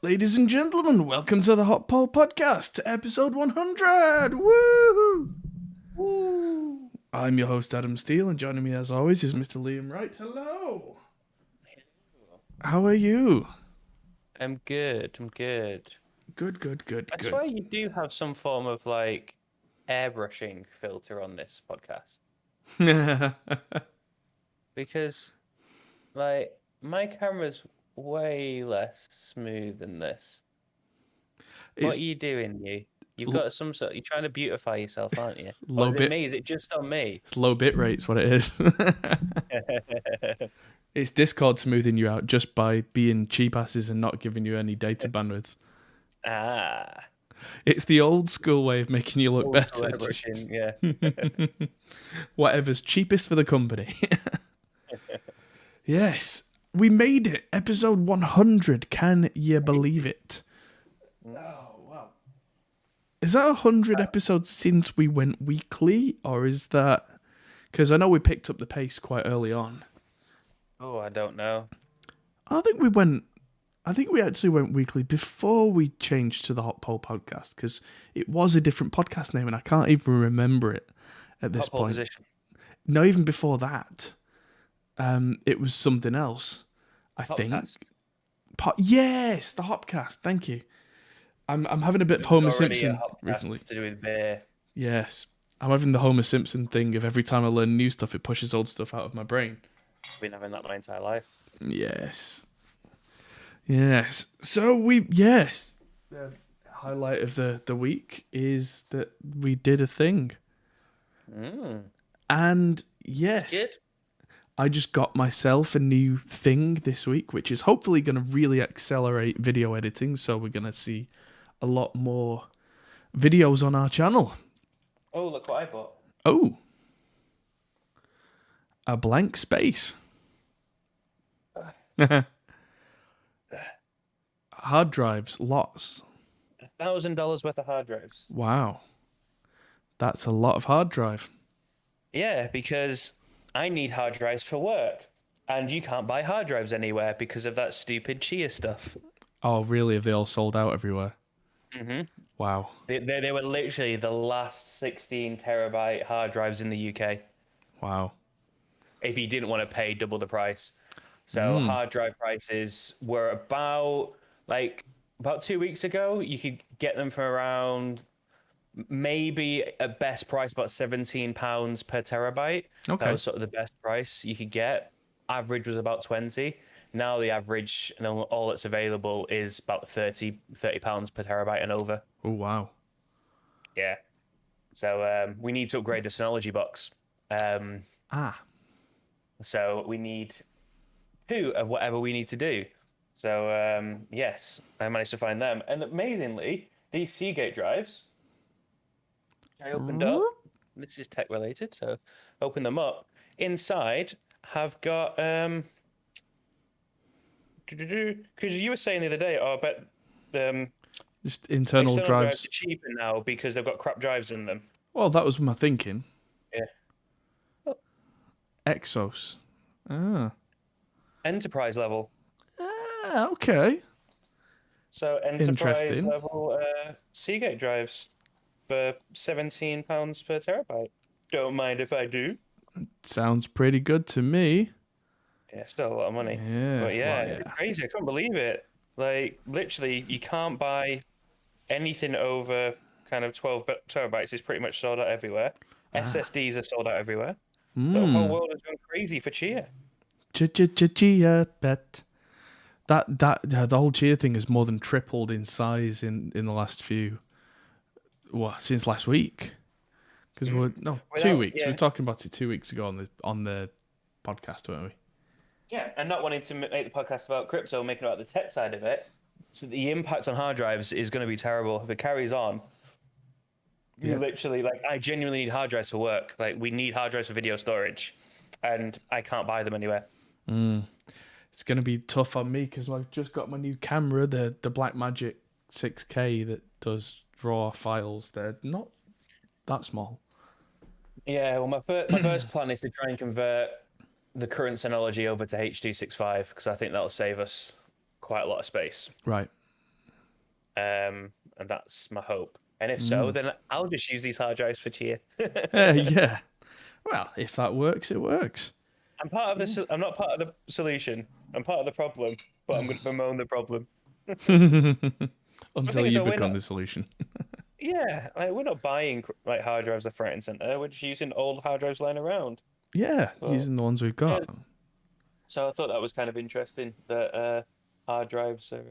Ladies and gentlemen, welcome to the Hot Pole Podcast, episode 100! Woo! Woo! I'm your host, Adam Steele, and joining me as always is Mr. Liam Wright. Hello! How are you? I'm good. Good. I swear you do have some form of airbrushing filter on this podcast because my camera's way less smooth than this. What are you doing, You've got some sort. You're trying to beautify yourself, aren't you? Low Or is bit. it me? Is it just on me? It's low bit rate's what it is. It's Discord smoothing you out just by being cheap asses and not giving you any data bandwidth. Ah. It's the old school way of making you look better. Yeah. Whatever's cheapest for the company. Yes, we made it. Episode 100. Can you believe it? Oh, wow. Is that 100 episodes since we went weekly? Or is that... Because I know we picked up the pace quite early on. Oh, I don't know. I think we actually went weekly before we changed to the Hot Pole Podcast, because it was a different podcast name and I can't even remember it at this Hot pole point. position. No, even before that, it was something else. I think. Yes, the Hopcast. Thank you. I'm having a bit of Homer Simpson recently. To do with beer. Yes, I'm having the Homer Simpson thing of every time I learn new stuff, it pushes old stuff out of my brain. I've been having that my entire life. Yes. So the highlight of the week is that we did a thing. And yes, good. I just got myself a new thing this week, which is hopefully going to really accelerate video editing. So we're going to see a lot more videos on our channel. Oh, look what I bought. Oh, a blank space. Hard drives, lots. $1,000 worth of hard drives. Wow. That's a lot of hard drive. Yeah, because I need hard drives for work. And you can't buy hard drives anywhere because of that stupid Chia stuff. Oh, really? Have they all sold out everywhere? Mm-hmm. Wow. They were literally the last 16 terabyte hard drives in the UK. Wow. If you didn't want to pay double the price. So hard drive prices were about 2 weeks ago. You could get them for around maybe at best price about £17 per terabyte. Okay. That was sort of the best price you could get. Average was about 20. Now the average and all that's available is about £30 per terabyte and over. Oh, wow. Yeah. So we need to upgrade the Synology box. So we need 2 of whatever we need to do. So yes, I managed to find them. And amazingly, these Seagate drives, I opened up. This is tech related, so open them up. Inside have got because you were saying the other day, I bet just internal drives are cheaper now because they've got crap drives in them. Well, that was my thinking. Yeah. Oh. Exos. Enterprise level. Okay. So enterprise level Seagate drives for £17 per terabyte. Don't mind if I do. Sounds pretty good to me. Yeah, still a lot of money. Yeah. But yeah, it's crazy. I couldn't believe it. Literally, you can't buy anything over kind of 12 terabytes. It's pretty much sold out everywhere. SSDs are sold out everywhere. The whole world has gone crazy for Chia. Chia bet. The whole Chia thing has more than tripled in size in the last since last week. Because 2 weeks. We were talking about it 2 weeks ago on the podcast, weren't we? Yeah, and not wanting to make the podcast about crypto, making it about the tech side of it. So the impact on hard drives is going to be terrible if it carries on. You literally, I genuinely need hard drives for work. We need hard drives for video storage, and I can't buy them anywhere. It's going to be tough on me because I've just got my new camera, the Blackmagic 6K that does raw files. They're not that small. Yeah, well, my first plan is to try and convert the current Synology over to H.265 because I think that'll save us quite a lot of space. Right. and that's my hope. And if so, then I'll just use these hard drives for cheer. Yeah. Well, if that works, it works. I'm part of the. I'm not part of the solution. I'm part of the problem, but I'm going to bemoan the problem. The Until thing is, you though, we're become not. the solution. Yeah, like we're not buying like hard drives at Front and Center. We're just using old hard drives lying around. Yeah, But using the ones we've yeah, got. so I thought that was kind of interesting that hard drives are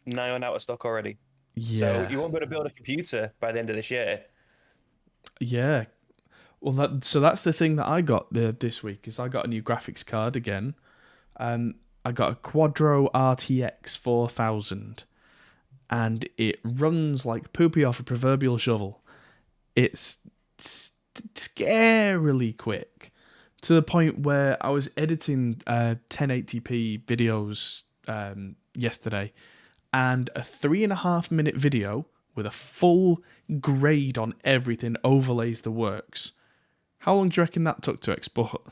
nigh on out of stock already. So Yeah. you won't be able to build a computer by the end of this year. Yeah. Well, that's the thing that I got this week is I got a new graphics card again, and I got a Quadro RTX 4000, and it runs like poopy off a proverbial shovel. It's scarily quick to the point where I was editing 1080p videos yesterday, and a 3.5 minute video with a full grade on everything, overlays the works. How long do you reckon that took to export?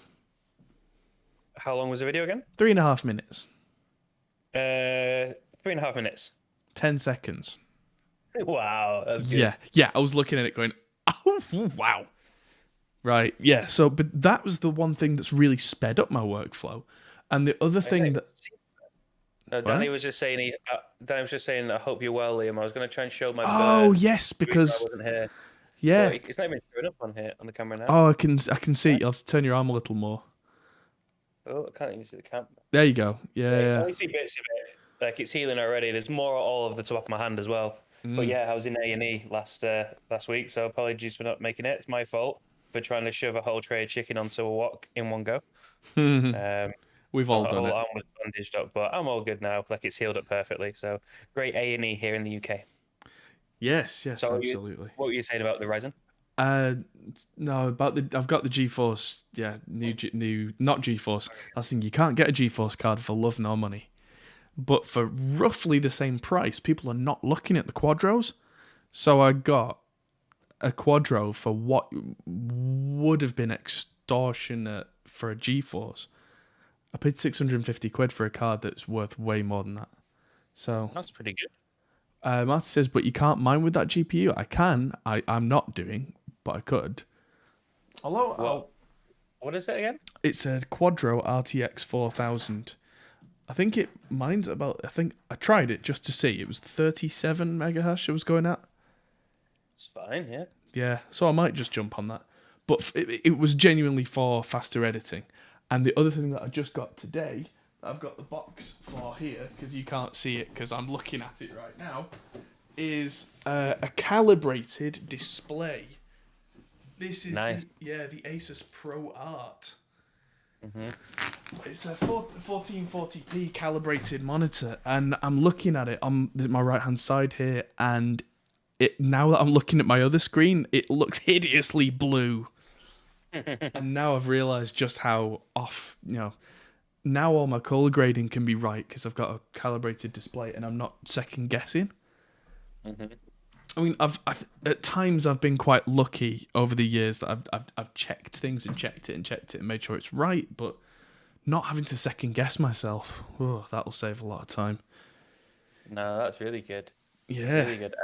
How long was the video again? 3.5 minutes. 3.5 minutes. 10 seconds. Wow, that's good. Yeah. I was looking at it going, oh, wow. Right, yeah. So, but that was the one thing that's really sped up my workflow. And the other thing that... No, Danny was just saying. Danny was just saying. I hope you're well, Liam. I was going to try and show my. Oh yes, because I wasn't here. yeah, But it's not even showing up on here on the camera now. Oh, I can see. You'll have to turn your arm a little more. Oh, I can't even see the camera. There you go. Yeah. I only see bits of it. Like it's healing already. There's more all over the top of my hand as well. But yeah, I was in A&E last week, so apologies for not making it. It's my fault for trying to shove a whole tray of chicken onto a wok in one go. We've all done it. Arm was bandaged up, but I'm all good now. Like it's healed up perfectly. So great A&E here in the UK. Yes, So absolutely. What were you saying about the Ryzen? No, I've got the GeForce. Yeah, new, not GeForce. That's the thing. You can't get a GeForce card for love nor money, but for roughly the same price, people are not looking at the Quadros. So I got a Quadro for what would have been extortionate for a GeForce. I paid 650 quid for a card that's worth way more than that. So that's pretty good. Marty says, but you can't mine with that GPU. I can. I'm not doing, but I could. Although, what is it again? It's a Quadro RTX 4000. I think it mines about. I think I tried it just to see. It was 37 megahash it was going at. It's fine, yeah. Yeah, so I might just jump on that. But it was genuinely for faster editing. And the other thing that I just got today, I've got the box for here, because you can't see it because I'm looking at it right now, is a calibrated display. This is nice. the Asus Pro Art. It's a 1440p calibrated monitor, and I'm looking at it on my right hand side here, and now that I'm looking at my other screen, it looks hideously blue. And now I've realised just how off, now all my color grading can be right because I've got a calibrated display and I'm not second guessing. I mean, I've at times I've been quite lucky over the years that I've checked things and checked it and made sure it's right, but not having to second guess myself, that'll save a lot of time. No, that's really good. Yeah. Really good.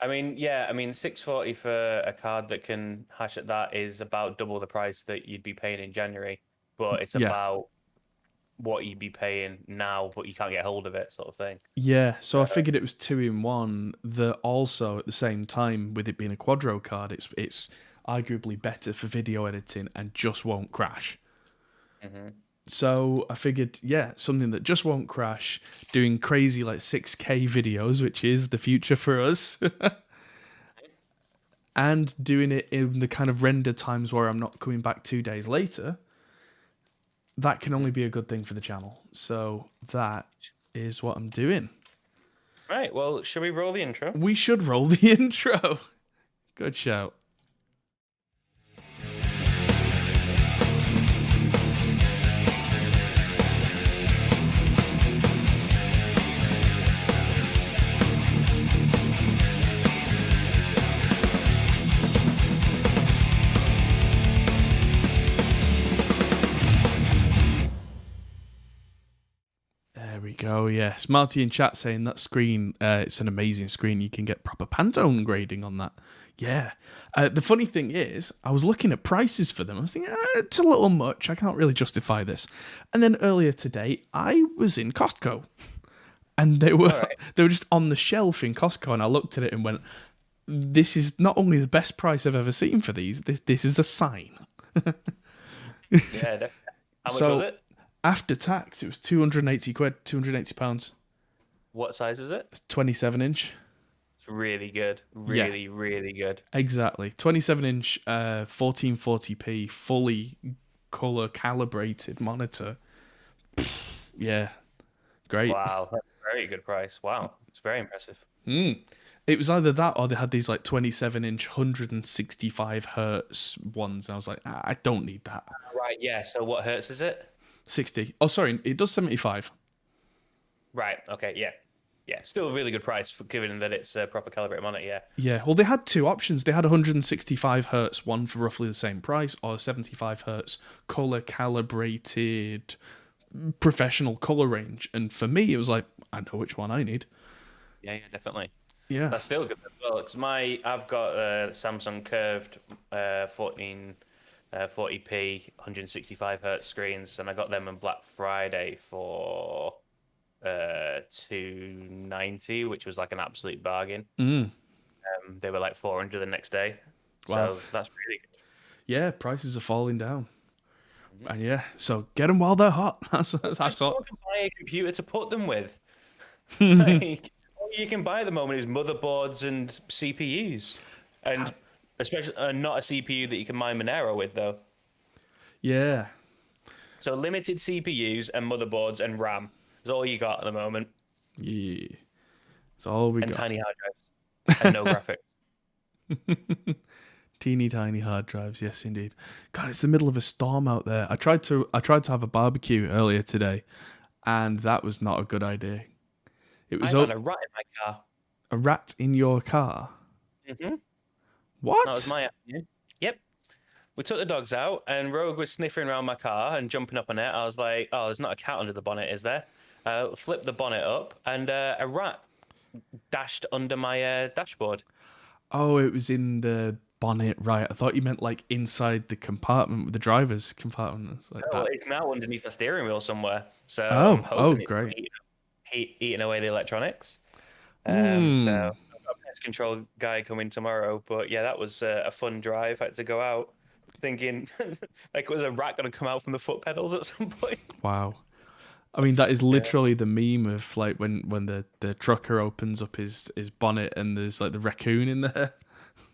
I mean, 640 for a card that can hash at that is about double the price that you'd be paying in January, but it's about what you'd be paying now, but you can't get hold of it, sort of thing. Yeah, so I figured it was 2-in-1. That also at the same time, with it being a Quadro card, it's arguably better for video editing and just won't crash. So I figured, something that just won't crash, doing crazy like 6K videos, which is the future for us, and doing it in the kind of render times where I'm not coming back 2 days later, that can only be a good thing for the channel. So that is what I'm doing. Right, well, should we roll the intro? We should roll the intro. Good shout. There we go. Oh yes, Marty in chat saying that screen. It's an amazing screen. You can get proper Pantone grading on that. Yeah. The funny thing is, I was looking at prices for them. I was thinking, it's a little much. I can't really justify this. And then earlier today, I was in Costco, and they were All right. they were just on the shelf in Costco, and I looked at it and went, "This is not only the best price I've ever seen for these. This is a sign." Yeah, definitely. How much was it? After tax, it was 280 quid, £280. What size is it? It's 27-inch. It's really good. Really, really good. Exactly. 27-inch 1440p fully color calibrated monitor. Yeah. Great. Wow, that's a very good price. Wow, it's very impressive. It was either that or they had these like 27-inch 165 hertz ones. And I was like, I don't need that. Right, yeah. So what hertz is it? 60. Oh, sorry. It does 75. Right. Okay. Yeah. Yeah. Still a really good price for given that it's a proper calibrated monitor. Yeah. Yeah. Well, they had two options. They had 165 hertz one for roughly the same price, or 75 hertz color calibrated professional color range. And for me, it was like, I know which one I need. Yeah. Yeah. Definitely. Yeah. That's still good as well. Because I've got a Samsung curved 40p 165 hertz screens, and I got them on Black Friday for 290, which was like an absolute bargain. They were like 400 the next day. Wow. So that's really good. Yeah, prices are falling down. And yeah, so get them while they're hot. That's I saw. You can buy a computer to put them with. Like, all you can buy at the moment is motherboards and CPUs, and especially not a CPU that you can mine Monero with though. Yeah. So limited CPUs and motherboards and RAM is all you got at the moment, Yeah. That's all we and got. tiny hard drives and no graphics. Teeny tiny hard drives, yes indeed. God, it's the middle of a storm out there. I tried to have a barbecue earlier today, and that was not a good idea. It was I found a rat in my car. a rat in your car. Mm-hmm. What? That was my afternoon. Yep. We took the dogs out, and Rogue was sniffing around my car and jumping up on it. I was like, "Oh, there's not a cat under the bonnet, is there?" Flipped the bonnet up, and a rat dashed under my dashboard. Oh, it was in the bonnet, right? I thought you meant like inside the compartment with the driver's compartment. It's like Oh, that. it's now underneath the steering wheel somewhere. So Oh, I'm hoping it's great. eating away the electronics. So Hmm. I've got a pest control guy coming tomorrow. But yeah, that was a fun drive. I had to go out thinking like was a rat going to come out from the foot pedals at some point? Wow. I mean, that is literally the meme of like when the trucker opens up his bonnet and there's like the raccoon in there.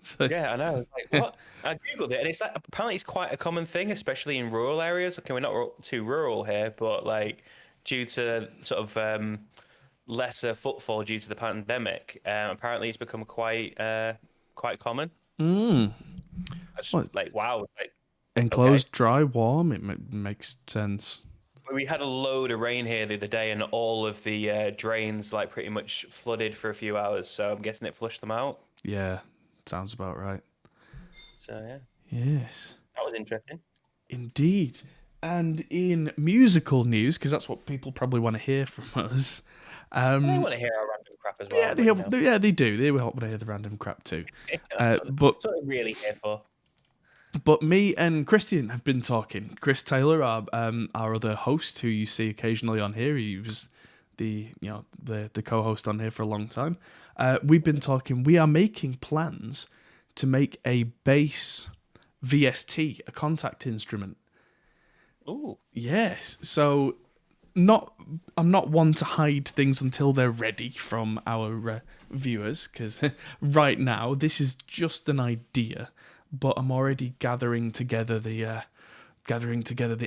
So, Yeah, I know. It's like, what? I googled it, and it's like apparently it's quite a common thing, especially in rural areas. Okay, we're not too rural here, but like due to sort of lesser footfall due to the pandemic, apparently it's become quite common. I just, What? like wow, like enclosed, dry, warm. It makes sense. we had a load of rain here the other day, and all of the drains like pretty much flooded for a few hours. So I'm guessing it flushed them out. Yeah, sounds about right. So yeah, Yes, that was interesting. indeed. And in musical news, because that's what people probably want to hear from us. I want to hear our random crap as well. Yeah, they do. They will want to hear the random crap too. That's But what I'm really here for. me and Christian have been talking. Chris Taylor, our other host, who you see occasionally on here, he was the co-host on here for a long time. We've been talking. We are making plans to make a bass VST, a contact instrument. Ooh. Yes. So I'm not one to hide things until they're ready from our viewers, because right now this is just an idea, but I'm already gathering together the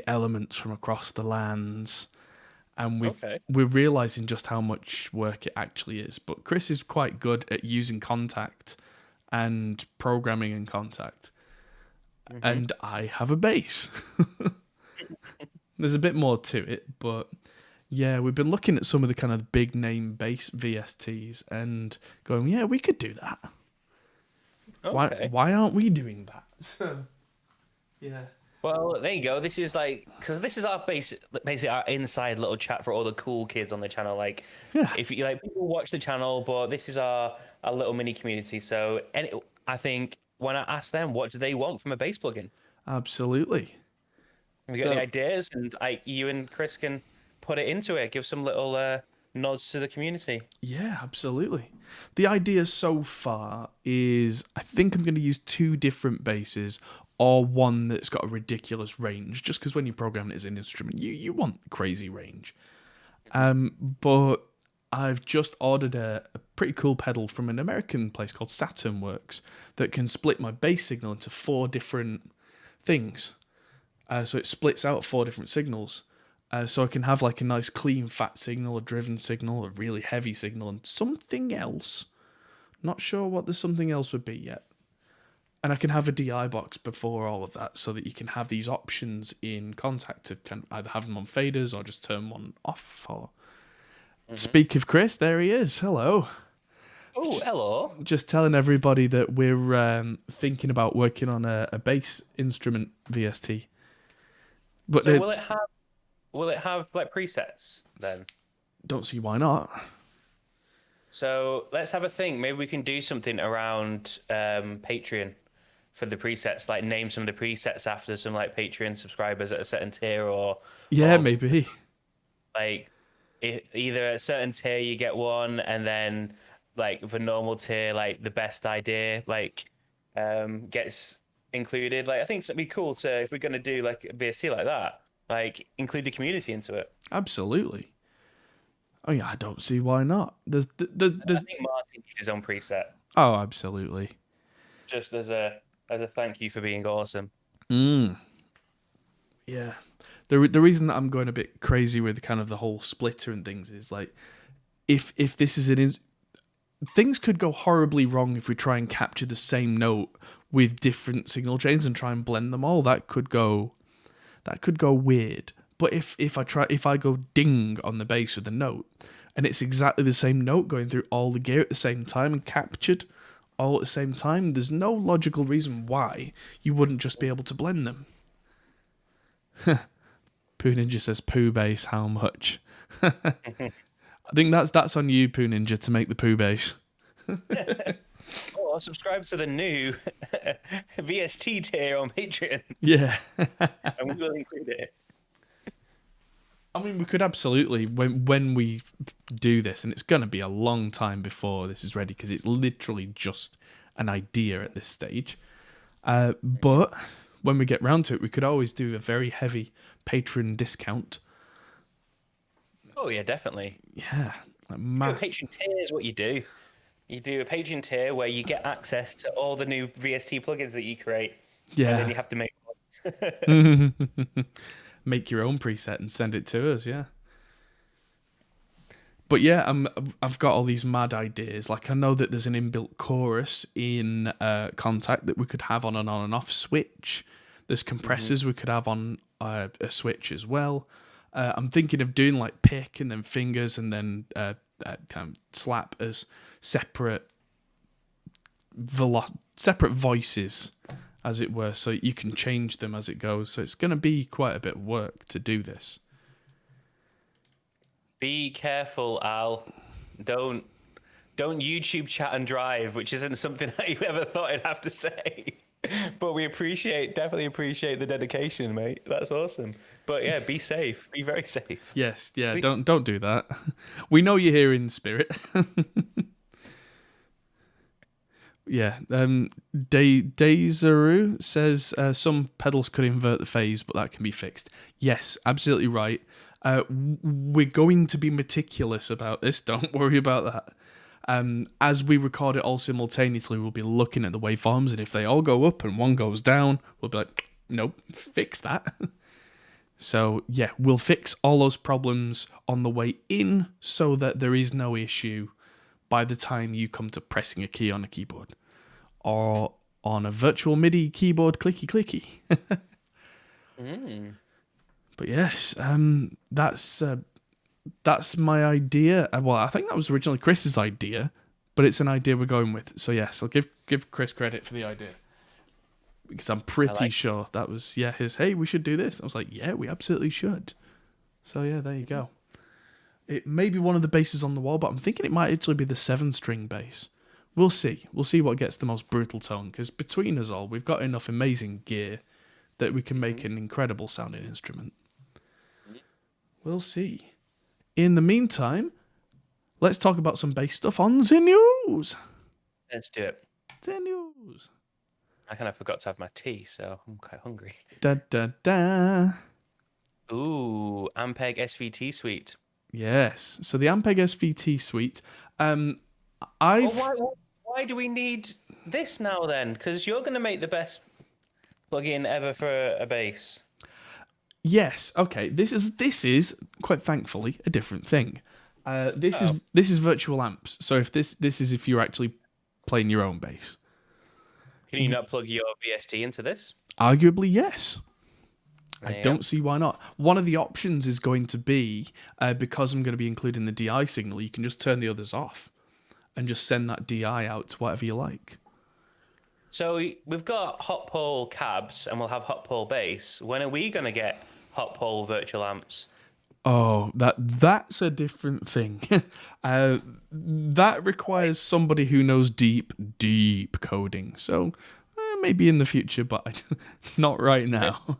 elements from across the lands, and we're realizing just how much work it actually is. But Chris is quite good at using Contact and programming in Contact, and I have a bass. There's a bit more to it, but yeah, we've been looking at some of the kind of big name bass VSTs and going, yeah, we could do that. Okay. Why aren't we doing that? So, yeah. Well, there you go. This is like, because this is our basically our inside little chat for all the cool kids on the channel. Like, Yeah, if you like, people watch the channel, but this is our little mini community. So, and I think when I ask them, what do they want from a bass plugin? absolutely. We got any So ideas, and you and Chris can put it into it. Give some little nods to the community. yeah, absolutely. The idea so far is I think I'm going to use two different basses or one that's got a ridiculous range, just because when you program it as an instrument, you want crazy range. But I've just ordered a pretty cool pedal from an American place called Saturn Works that can split my bass signal into four different things. So it splits out four different signals. So I can have like a nice clean fat signal, a driven signal, a really heavy signal, and something else. Not sure what the something else would be yet. And I can have a DI box before all of that so that you can have these options in Contact to kind of either have them on faders or just turn one off. Or Speak of Chris, there he is. Hello. Oh, hello. Just telling everybody that we're thinking about working on a bass instrument VST. But So will it have like presets then? don't see why not. So let's have a think. Maybe we can do something around Patreon for the presets, like name some of the presets after some like Patreon subscribers at a certain tier, Yeah, or maybe. like either at a certain tier you get one, and then like the normal tier, like the best idea, like gets included. Like I think it'd be cool to, if we're gonna do like a VST like that, like include the community into it. Absolutely. Oh yeah, I don't see why not. I think Martin needs his own preset, Oh, absolutely. just as a thank you for being awesome. Yeah. The reason that I'm going a bit crazy with kind of the whole splitter and things is like, if this is things could go horribly wrong if we try and capture the same note with different signal chains and try and blend them all. That could go weird. But if I go ding on the bass with a note and it's exactly the same note going through all the gear at the same time and captured all at the same time, there's no logical reason why you wouldn't just be able to blend them. Poo Ninja says poo bass, how much? I think that's on you, Poo Ninja, to make the poo bass. Oh, subscribe to the new VST tier on Patreon, Yeah. and we will include it. I mean, we could absolutely, when we do this, and it's going to be a long time before this is ready because it's literally just an idea at this stage. But when we get round to it, we could always do a very heavy patron discount. Oh yeah, definitely. Yeah. A patron tier is what you do. You do a patron tier where you get access to all the new VST plugins that you create. Yeah. And then you have to make one. Make your own preset and send it to us, yeah. But yeah, I've got all these mad ideas. Like I know that there's an inbuilt chorus in Contact that we could have on and off switch. There's compressors we could have on a switch as well. I'm thinking of doing like pick and then fingers and then kind of slap as separate voices, as it were, so you can change them as it goes. So it's going to be quite a bit of work to do this. Be careful, Al. Don't YouTube chat and drive, which isn't something that you ever thought I'd have to say. But we definitely appreciate the dedication, mate. That's awesome. But yeah, be safe. Be very safe. Yes, yeah, don't do that. We know you're here in spirit. Yeah, Deizaru says some pedals could invert the phase, but that can be fixed. Yes, absolutely right. We're going to be meticulous about this. Don't worry about that. As we record it all simultaneously, we'll be looking at the waveforms, and if they all go up and one goes down, we'll be like, nope, fix that. So yeah, we'll fix all those problems on the way in so that there is no issue by the time you come to pressing a key on a keyboard or on a virtual MIDI keyboard clicky. But yes, that's my idea. Well, I think that was originally Chris's idea, but it's an idea we're going with. So yes, I'll give Chris credit for the idea. because I'm I pretty like. sure that was his. Hey, we should do this. I was like, yeah, we absolutely should. So yeah, there you go. It may be one of the bases on the wall, but I'm thinking it might actually be the 7-string bass. We'll see. We'll see what gets the most brutal tone, because between us all, we've got enough amazing gear that we can make an incredible sounding instrument. We'll see. In the meantime, let's talk about some bass stuff on the news. Let's do it. The news. I kind of forgot to have my tea, so I'm quite hungry. Da da da. Ooh, Ampeg SVT suite. Yes. So the Ampeg SVT suite. Well, why do we need this now then? Because you're going to make the best plugin ever for a bass. Yes. Okay. This is quite thankfully a different thing. This is virtual amps. So if this is if you're actually playing your own bass. Can you not plug your VST into this? Arguably, yes. I Yeah. don't see why not. One of the options is going to be, because I'm going to be including the DI signal, you can just turn the others off and just send that DI out to whatever you like. So we've got hot pole cabs and we'll have hot pole bass. When are we going to get hot pole virtual amps? Oh, that's a different thing. That requires somebody who knows deep coding. So maybe in the future, but not right now.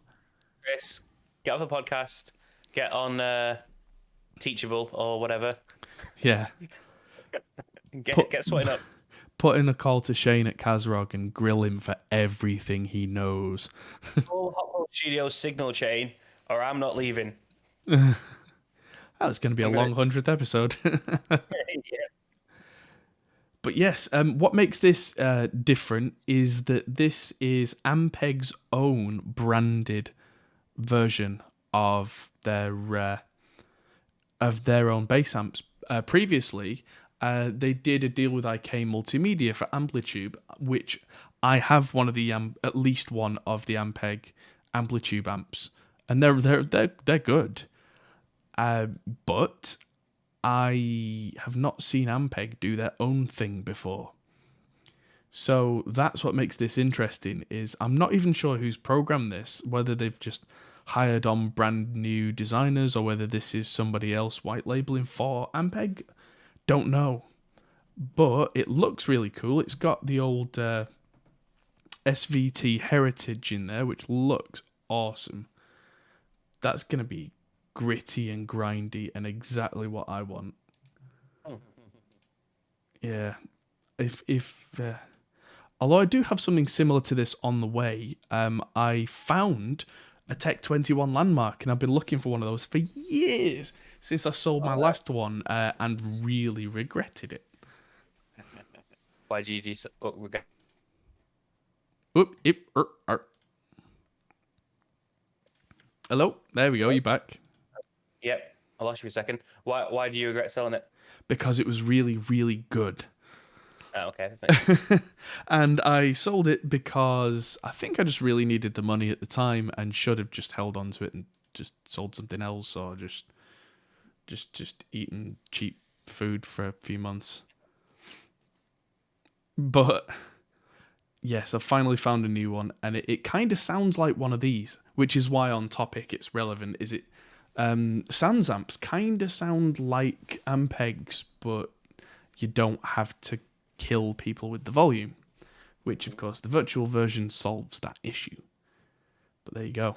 Chris, get off the podcast, get on Teachable or whatever. Yeah. Get sweating up. Put in a call to Shane at Kazrog and grill him for everything he knows. Full Hot Pole Studios signal chain, or I'm not leaving. That's going to be a long 100th episode. Yeah. But yes, what makes this different is that this is Ampeg's own branded version of their own bass amps. Previously, they did a deal with IK Multimedia for Amplitube, which I have one of the at least one of the Ampeg Amplitube amps, and they're good. But I have not seen Ampeg do their own thing before. So that's what makes this interesting, is I'm not even sure who's programmed this, whether they've just hired on brand new designers or whether this is somebody else white labeling for Ampeg. Don't know. But it looks really cool. It's got the old SVT heritage in there, which looks awesome. That's going to be gritty and grindy and exactly what I want. Yeah. Although I do have something similar to this on the way, I found a Tech 21 landmark, and I've been looking for one of those for years since I sold my last one, and really regretted it. Why did you do? Hello, there we go. You back? Yep, I lost you for a second. Why do you regret selling it? Because it was really, really good. Oh, okay. And I sold it because I think I just really needed the money at the time and should have just held on to it and just sold something else, or just eaten cheap food for a few months. But yes, I finally found a new one, and it kind of sounds like one of these, which is why on topic it's relevant. Is it Sans amps kind of sound like Ampegs, but you don't have to kill people with the volume, which of course the virtual version solves that issue. But there you go.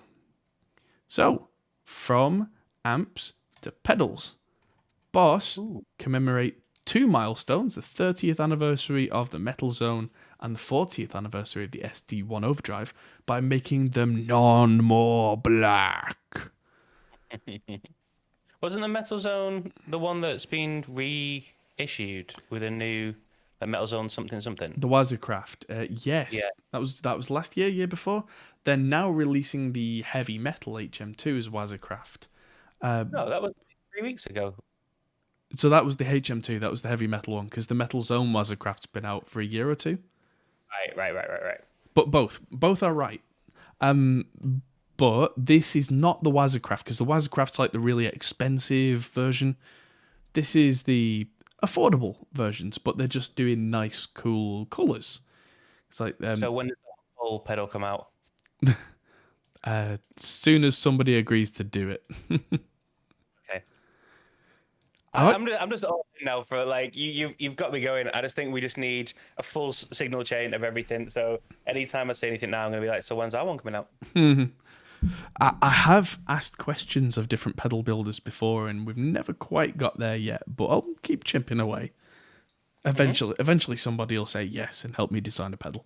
So from amps to pedals, Boss commemorate 2 milestones: the 30th anniversary of the Metal Zone and the 40th anniversary of the SD1 Overdrive, by making them none more black. Wasn't the Metal Zone the one that's been reissued with a new Metal Zone something? The Wazacraft, yes, Yeah. that was last year before. They're now releasing the heavy metal HM2 as Wazacraft. No, that was 3 weeks ago. So that was the HM2, that was the heavy metal one, because the Metal Zone Wazacraft's been out for a year or two. Right. But both are right. But this is not the Wazacraft, because the Wazacraft's like the really expensive version. This is the affordable versions, but they're just doing nice, cool colours. It's like So when does the whole pedal come out? As soon as somebody agrees to do it. Okay. I like, I'm just all in now for like you've got me going. I just think we just need a full signal chain of everything. So anytime I say anything now, I'm gonna be like, so when's that one coming out? I have asked questions of different pedal builders before, and we've never quite got there yet. But I'll keep chipping away. Eventually, somebody will say yes and help me design a pedal.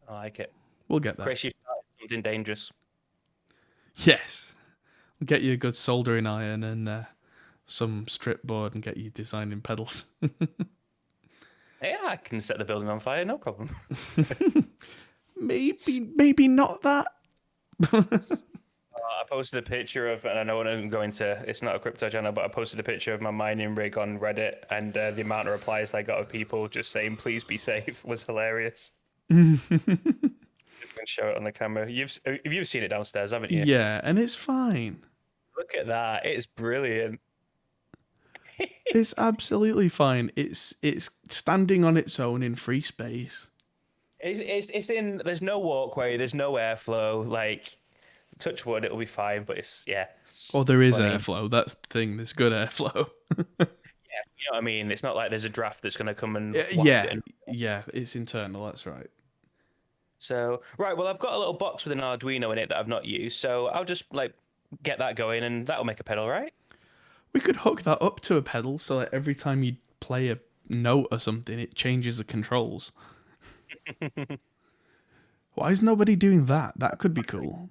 I like it. We'll get there. Chris, you started something dangerous. Yes, we'll get you a good soldering iron and some strip board and get you designing pedals. Yeah, I can set the building on fire, no problem. Maybe not that. I posted a picture of, and I know I'm going to, it's not a crypto channel, but I posted a picture of my mining rig on Reddit, and the amount of replies I got of people just saying, please be safe, was hilarious. You can show it on the camera. You've seen it downstairs, haven't you? Yeah, and it's fine. Look at that. It's brilliant. It's absolutely fine. It's standing on its own in free space. It's in, there's no walkway, there's no airflow, like, touch wood, it'll be fine, but it's, yeah. Oh, there is Funny. airflow. That's the thing. There's good airflow. Yeah, you know what I mean? It's not like there's a draft that's going to come and Yeah, it's internal. That's right. So, right, well, I've got a little box with an Arduino in it that I've not used, so I'll just, like, get that going, and that'll make a pedal, right? We could hook that up to a pedal so that every time you play a note or something, it changes the controls. Why is nobody doing that? That could be cool.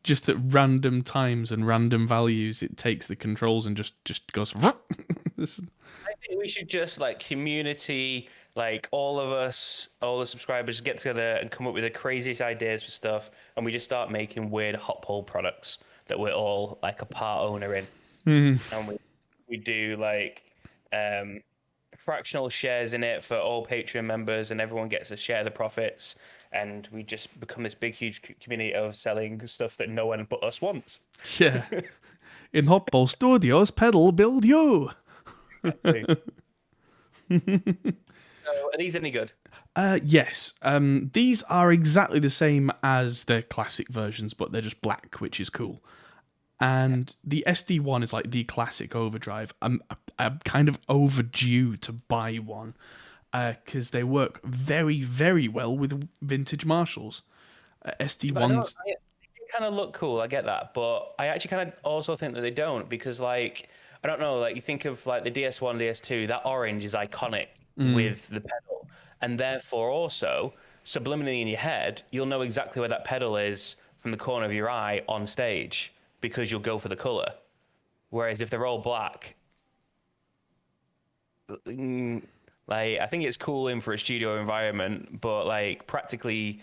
Just at random times and random values, it takes the controls and just goes. I think we should just, like, community, like, all of us, all the subscribers get together and come up with the craziest ideas for stuff, and we just start making weird hot pole products that we're all, like, a part owner in. And we do, like, fractional shares in it for all Patreon members, and everyone gets to share the profits, and we just become this big, huge community of selling stuff that no one but us wants. Yeah. In Hot Pole Studios, pedal build you. So, are these any good? Yes. These are exactly the same as the classic versions, but they're just black, which is cool. And the SD one is like the classic overdrive. I'm kind of overdue to buy one because they work very, very well with vintage Marshalls. SD ones. They kind of look cool, I get that, but I actually kind of also think that they don't, because, like, I don't know, like, you think of, like, the DS1, DS2, that orange is iconic with the pedal, and therefore also subliminally in your head you'll know exactly where that pedal is from the corner of your eye on stage, because you'll go for the color. Whereas if they're all black, like, I think it's cool in for a studio environment, but, like, practically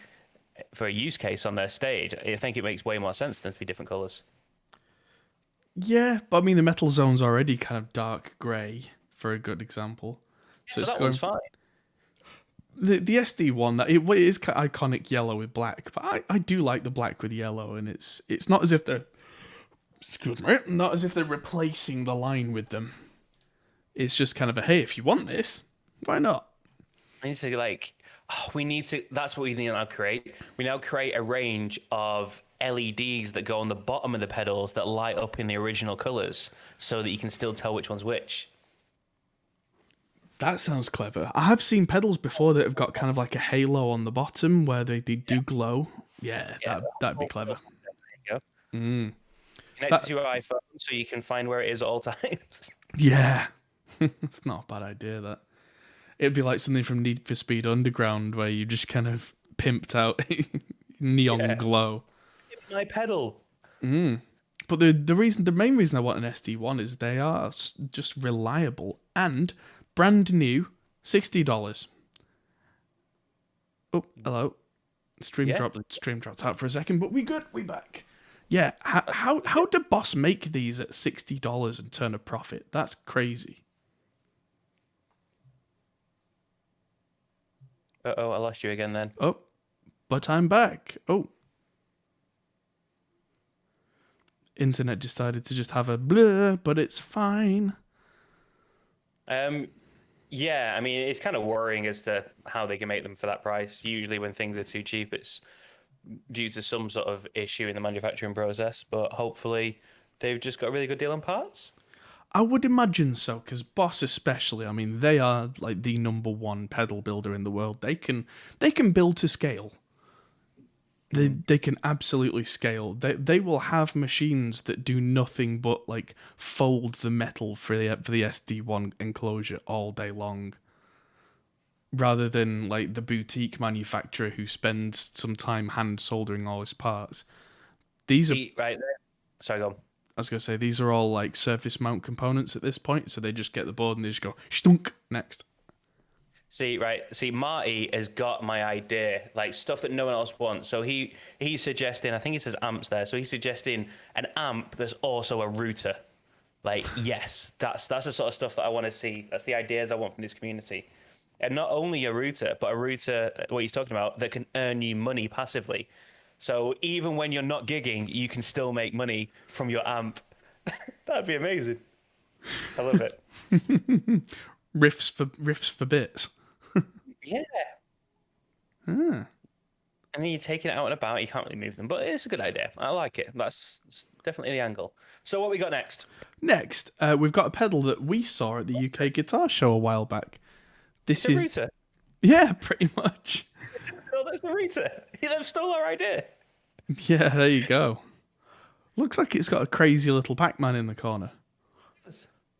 for a use case on their stage, I think it makes way more sense for them to be different colors. Yeah, but I mean the metal zone's already kind of dark grey for a good example. So that one's fine. The SD one, that it is iconic yellow with black, but I do like the black with yellow, and it's not as if they're not as if they're replacing the line with them. It's just kind of a, hey, if you want this, why not? I need to, like, that's what we need to now create. We now create a range of LEDs that go on the bottom of the pedals that light up in the original colors, so that you can still tell which one's which. That sounds clever. I have seen pedals before that have got kind of like a halo on the bottom where they do glow. Yeah, that'd be clever. There you go. Connect it to your iPhone so you can find where it is at all times. Yeah. It's not a bad idea, that. It'd be like something from Need for Speed Underground where you just kind of pimped out neon glow. My pedal. But the main reason I want an SD1 is they are just reliable and brand new, $60. Oh, hello. Stream dropped out for a second, but we good. We back. Yeah, how did Boss make these at $60 and turn a profit? That's crazy. Uh-oh, I lost you again then. Oh, but I'm back. Oh. Internet decided to just have a blur, but it's fine. Yeah, I mean, it's kind of worrying as to how they can make them for that price. Usually, when things are too cheap, it's due to some sort of issue in the manufacturing process. But hopefully, they've just got a really good deal on parts. I would imagine so, because Boss especially, I mean, they are like the number one pedal builder in the world. They can build to scale. They can absolutely scale. They will have machines that do nothing but like fold the metal for the SD1 enclosure all day long, rather than like the boutique manufacturer who spends some time hand soldering all his parts. These are, See, right there. Sorry, go on. I was gonna say, these are all like surface mount components at this point, so they just get the board and they just go stunk next. See, right. See, Marty has got my idea, like stuff that no one else wants. So he's suggesting, I think he says amps there. So he's suggesting an amp that's also a router. Like, yes, that's the sort of stuff that I want to see. That's the ideas I want from this community. And not only a router, but a router, what he's talking about, that can earn you money passively. So even when you're not gigging, you can still make money from your amp. That'd be amazing. I love it. Riffs for bits. Yeah. Ah. And then you take it out and about, you can't really move them, but it's a good idea. I like it. That's definitely the angle. So what we got next? Next, we've got a pedal that we saw at the UK Guitar Show a while back. This The is router. yeah, pretty much. Oh, that's the router. They've stole our idea. Yeah, there you go. Looks like it's got a crazy little Pac-Man in the corner.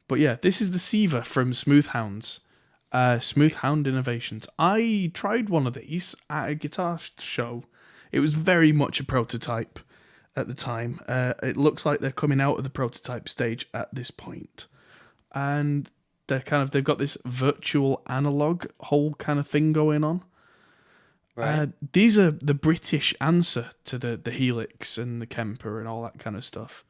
But yeah, this is the Siva from Smooth Hounds. Smooth Hound Innovations. I tried one of these at a guitar show. It was very much a prototype at the time. It looks like they're coming out of the prototype stage at this point. And they've got this virtual analog whole kind of thing going on. Right. These are the British answer to the Helix and the Kemper and all that kind of stuff.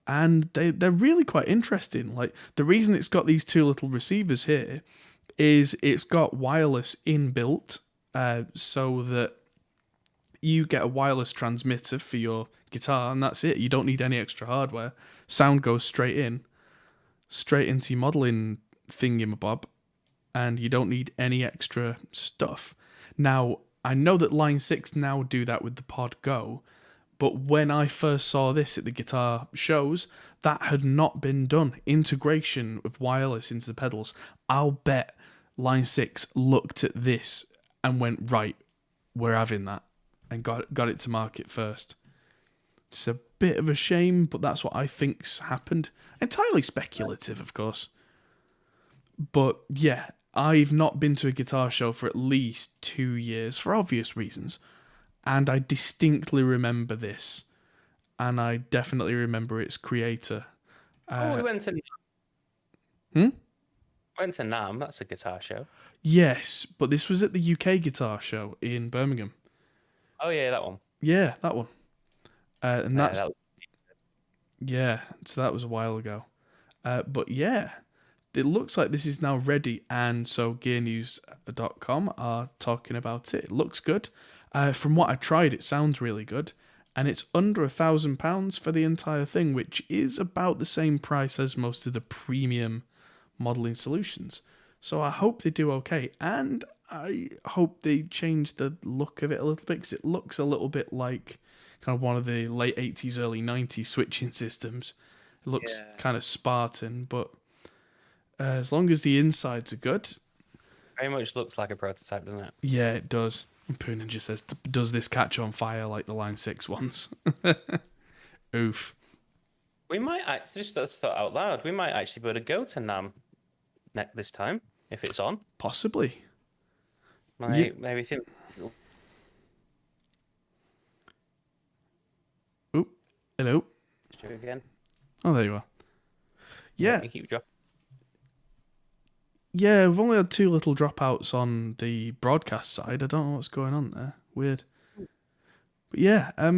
And they're really quite interesting. Like, the reason it's got these two little receivers here is it's got wireless inbuilt, so that you get a wireless transmitter for your guitar, and that's it. You don't need any extra hardware. Sound goes straight into your modeling thingamabob, and you don't need any extra stuff. Now, I know that Line 6 now do that with the Pod Go, but when I first saw this at the guitar shows, that had not been done. Integration of wireless into the pedals. I'll bet Line 6 looked at this and went, right, we're having that, and got it to market first. It's a bit of a shame, but that's what I think's happened. Entirely speculative, of course. But yeah, I've not been to a guitar show for at least 2 years, for obvious reasons. And I distinctly remember this. And I definitely remember its creator. We went to NAMM. That's a guitar show. Yes, but this was at the UK Guitar Show in Birmingham. Oh yeah, that one. Yeah, that one. And that's... that was... Yeah, so that was a while ago. But yeah, it looks like this is now ready. And so gearnews.com are talking about it. It looks good. From what I tried, it sounds really good, and it's under £1,000 for the entire thing, which is about the same price as most of the premium modelling solutions. So I hope they do okay, and I hope they change the look of it a little bit, because it looks a little bit like kind of one of the late 80s, early 90s switching systems. It looks kind of Spartan, but as long as the insides are good... Very much looks like a prototype, doesn't it? Yeah, it does. Poonan just says, does this catch on fire like the Line 6 ones? Oof. We might just thought out loud. We might actually be able to go to NAMM this time if it's on. Possibly. Maybe think. Oop. Hello. Let's do it again. Oh, there you are. Yeah. Let me keep dropping. Yeah, we've only had 2 little dropouts on the broadcast side. I don't know what's going on there. Weird. But yeah, what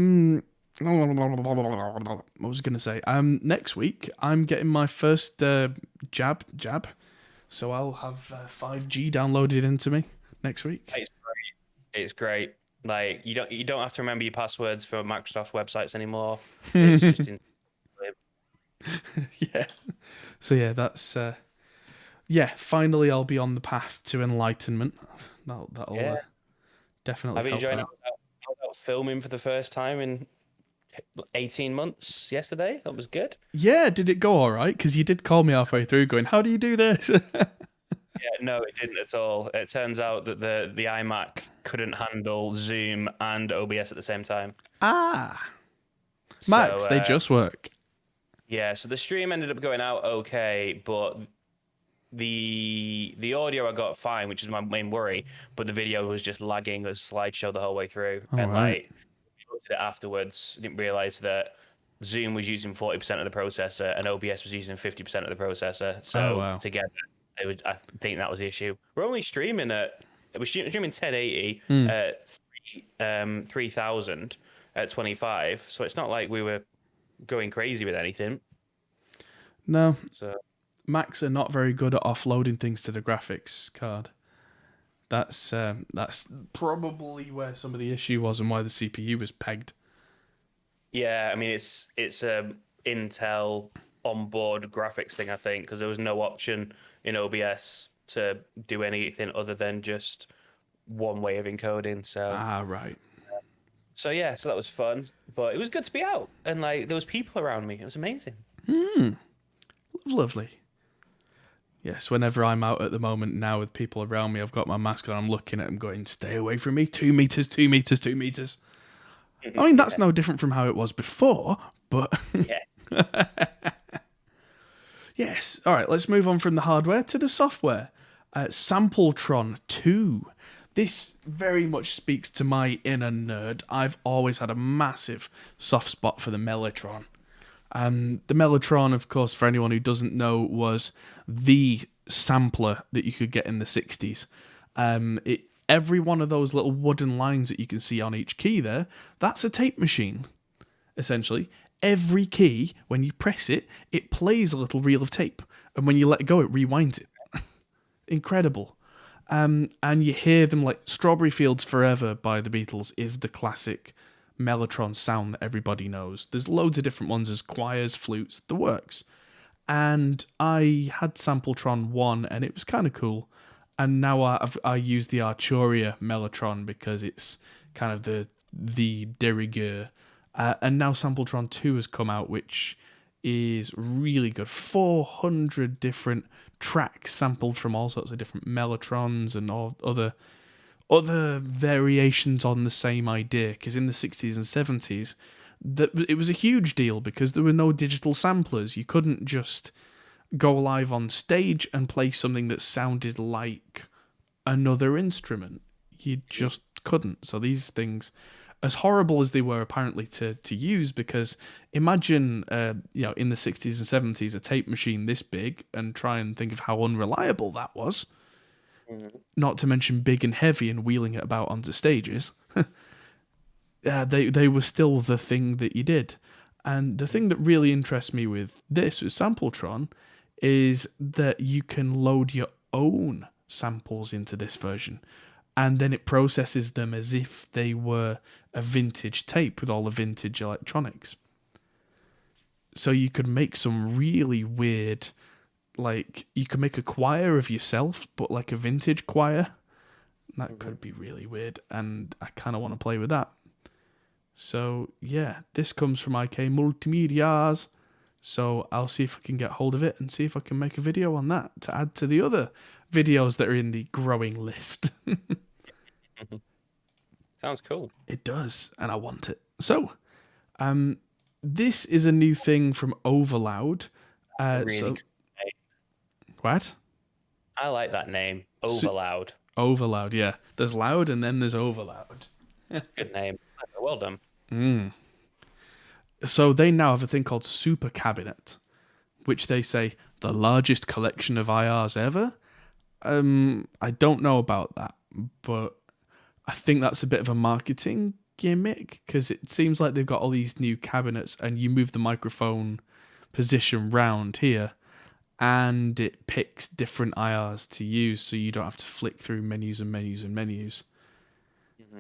was I going to say? Next week, I'm getting my first jab. So I'll have 5G downloaded into me next week. It's great. Like, you don't have to remember your passwords for Microsoft websites anymore. It's just Yeah. So yeah, that's... yeah, finally I'll be on the path to enlightenment. That'll Yeah. definitely I've been help enjoying it. out. I was out filming for the first time in 18 months yesterday. That was good. Yeah, did it go all right? Because you did call me halfway through going, how do you do this? Yeah, no, it didn't at all. It turns out that the iMac couldn't handle Zoom and OBS at the same time. Ah, So Max, they just work. yeah, so the stream ended up going out okay, but the audio I got fine, which is my main worry, but the video was just lagging the slideshow the whole way through. All And right. like looked at it afterwards, didn't realize that Zoom was using 40% of the processor and OBS was using 50% of the processor. So Oh, wow. together, I think that was the issue. We're only streaming we're streaming 1080 Mm. at 3000 at 25, so it's not like we were going crazy with anything. No, So Macs are not very good at offloading things to the graphics card. That's probably where some of the issue was and why the CPU was pegged. yeah, I mean it's a Intel onboard graphics thing, I think, because there was no option in OBS to do anything other than just one way of encoding. Ah, right. So yeah, so that was fun, but it was good to be out and like there was people around me. It was amazing. Lovely. Yes, whenever I'm out at the moment now with people around me, I've got my mask on, I'm looking at them going, stay away from me, 2 meters, 2 meters, 2 meters. I mean, that's no different from how it was before, but... Yeah. Yes. All right, let's move on from the hardware to the software. Sampletron 2. This very much speaks to my inner nerd. I've always had a massive soft spot for the Mellotron. The Mellotron, of course, for anyone who doesn't know, was the sampler that you could get in the 60s. Every one of those little wooden lines that you can see on each key there, that's a tape machine, essentially. Every key, when you press it, it plays a little reel of tape. And when you let go, it rewinds it. Incredible. And you hear them like Strawberry Fields Forever by the Beatles is the classic Mellotron sound that everybody knows. There's loads of different ones, as choirs, flutes, the works. And I had Sampletron 1 and it was kind of cool. And now I use the Arturia Mellotron because it's kind of the de rigueur. And now Sampletron 2 has come out, which is really good. 400 different tracks sampled from all sorts of different Mellotrons and all other variations on the same idea. Because in the 60s and 70s, it was a huge deal because there were no digital samplers. You couldn't just go live on stage and play something that sounded like another instrument. You just couldn't. So these things, as horrible as they were apparently to use, because imagine in the 60s and 70s a tape machine this big and try and think of how unreliable that was. Mm-hmm. Not to mention big and heavy and wheeling it about onto stages. They were still the thing that you did. And the thing that really interests me with Sampletron, is that you can load your own samples into this version. And then it processes them as if they were a vintage tape with all the vintage electronics. So you could make some really weird, like, you could make a choir of yourself, but like a vintage choir. That could be really weird, and I kind of want to play with that. So, yeah, this comes from IK Multimedias. So I'll see if I can get hold of it and see if I can make a video on that to add to the other videos that are in the growing list. Sounds cool. It does, and I want it. So, this is a new thing from Overloud. What? I like that name, Overloud. Overloud, yeah. There's loud and then there's Overloud. Good name. Well done. So they now have a thing called Super Cabinet, which they say the largest collection of IRs ever. I don't know about that, but I think that's a bit of a marketing gimmick because it seems like they've got all these new cabinets and you move the microphone position round here and it picks different IRs to use so you don't have to flick through menus and menus and menus. Mm-hmm.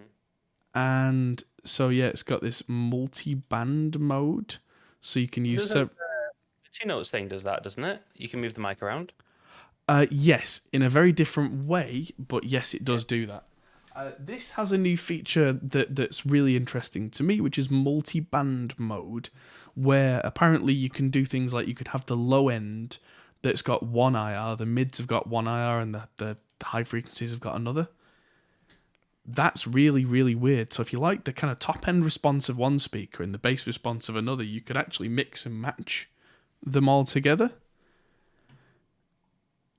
And so, yeah, it's got this multi-band mode, so you can use... The two notes thing does that, doesn't it? You can move the mic around. Yes, in a very different way, but yes, it does do that. This has a new feature that's really interesting to me, which is multi-band mode, where apparently you can do things like you could have the low end that's got one IR, the mids have got one IR, and the high frequencies have got another. That's really, really weird. So if you like the kind of top end response of one speaker and the bass response of another, you could actually mix and match them all together.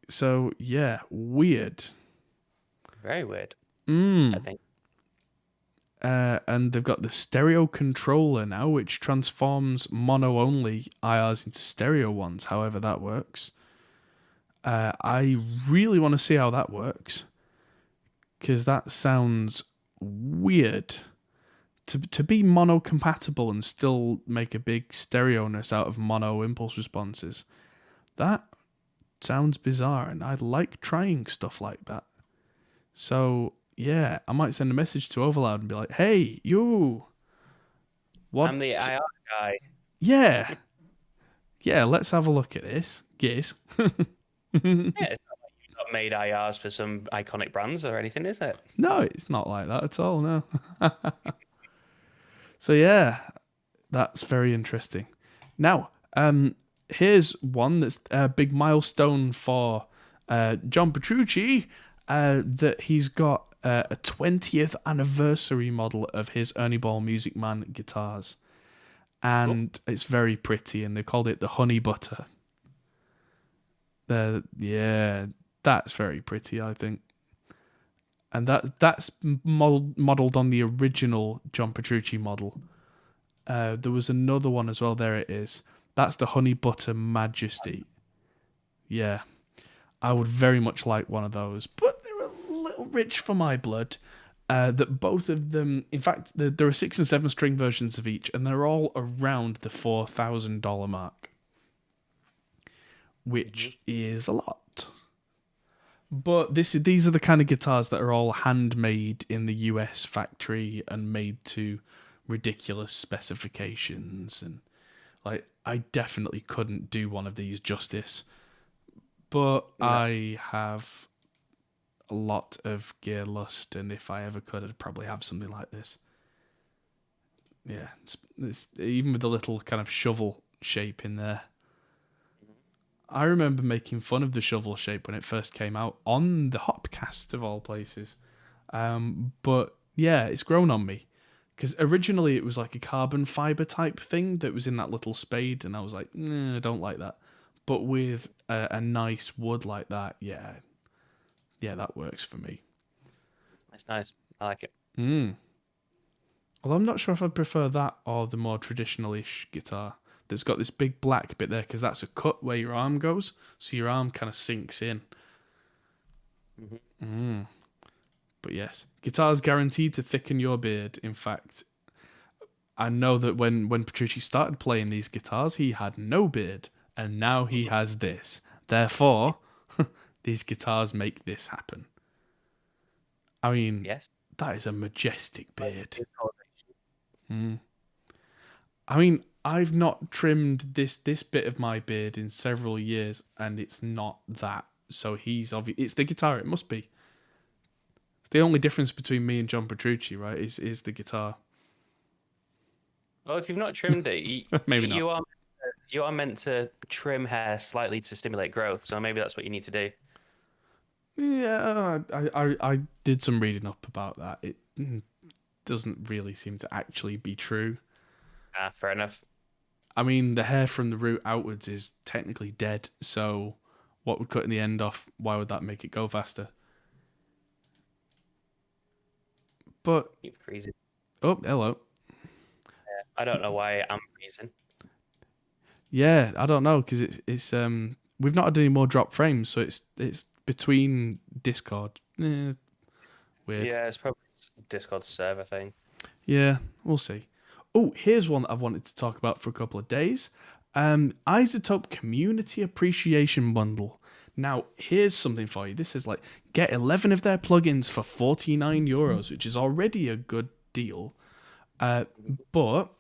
So yeah, weird. Very weird. I think. And they've got the stereo controller now, which transforms mono only IRs into stereo ones, however that works. I really want to see how that works, because that sounds weird. To be mono compatible and still make a big stereo-ness out of mono impulse responses, that sounds bizarre, and I like trying stuff like that. So yeah, I might send a message to Overloud and be like, "Hey, you, what?" I'm the IR guy. Yeah, yeah. Let's have a look at this. Yes. Yeah, it's not like you've not made IRs for some iconic brands or anything, is it? No, it's not like that at all. No. So yeah, that's very interesting. Now, here's one that's a big milestone for John Petrucci. That he's got a 20th anniversary model of his Ernie Ball Music Man guitars, and it's very pretty, and they called it the Honey Butter. Yeah, that's very pretty, I think. And that's modeled on the original John Petrucci model. There was another one as well. There it is. That's the Honey Butter Majesty. Yeah, I would very much like one of those, but they're a little rich for my blood. That both of them, in fact, there are 6 and 7 string versions of each, and they're all around the $4,000 mark, which is a lot. But these are the kind of guitars that are all handmade in the US factory and made to ridiculous specifications, and like I definitely couldn't do one of these justice. But no. I have a lot of gear lust, and if I ever could, I'd probably have something like this. Yeah, it's even with the little kind of shovel shape in there. I remember making fun of the shovel shape when it first came out on the Hopcast of all places. But yeah, it's grown on me. Because originally it was like a carbon fiber type thing that was in that little spade, and I was like, I don't like that. But with a nice wood like that, yeah, that works for me. It's nice. I like it. Although I'm not sure if I'd prefer that or the more traditional-ish guitar that's got this big black bit there, because that's a cut where your arm goes, so your arm kind of sinks in. But yes, guitars guaranteed to thicken your beard. In fact, I know that when Petrucci started playing these guitars, he had no beard, and now he has this. Therefore, these guitars make this happen. I mean, yes, that is a majestic beard. I mean, I've not trimmed this bit of my beard in several years, and it's not that. So it's the guitar. It must be. It's the only difference between me and John Petrucci, right? Is the guitar. Well, if you've not trimmed it, maybe not. You are meant to trim hair slightly to stimulate growth. So maybe that's what you need to do. Yeah, I did some reading up about that. It doesn't really seem to actually be true. Fair enough. I mean, the hair from the root outwards is technically dead, so what would cutting the end off, why would that make it go faster? But... Keep freezing. Oh, hello. I don't know why I'm freezing. Yeah, I don't know, because it's we've not had any more drop frames, so it's between Discord. Weird. Yeah, it's probably Discord server thing. Yeah, we'll see. Oh, here's one that I've wanted to talk about for a couple of days. Isotope Community Appreciation Bundle. Now, here's something for you. This is like, get 11 of their plugins for €49, which is already a good deal. But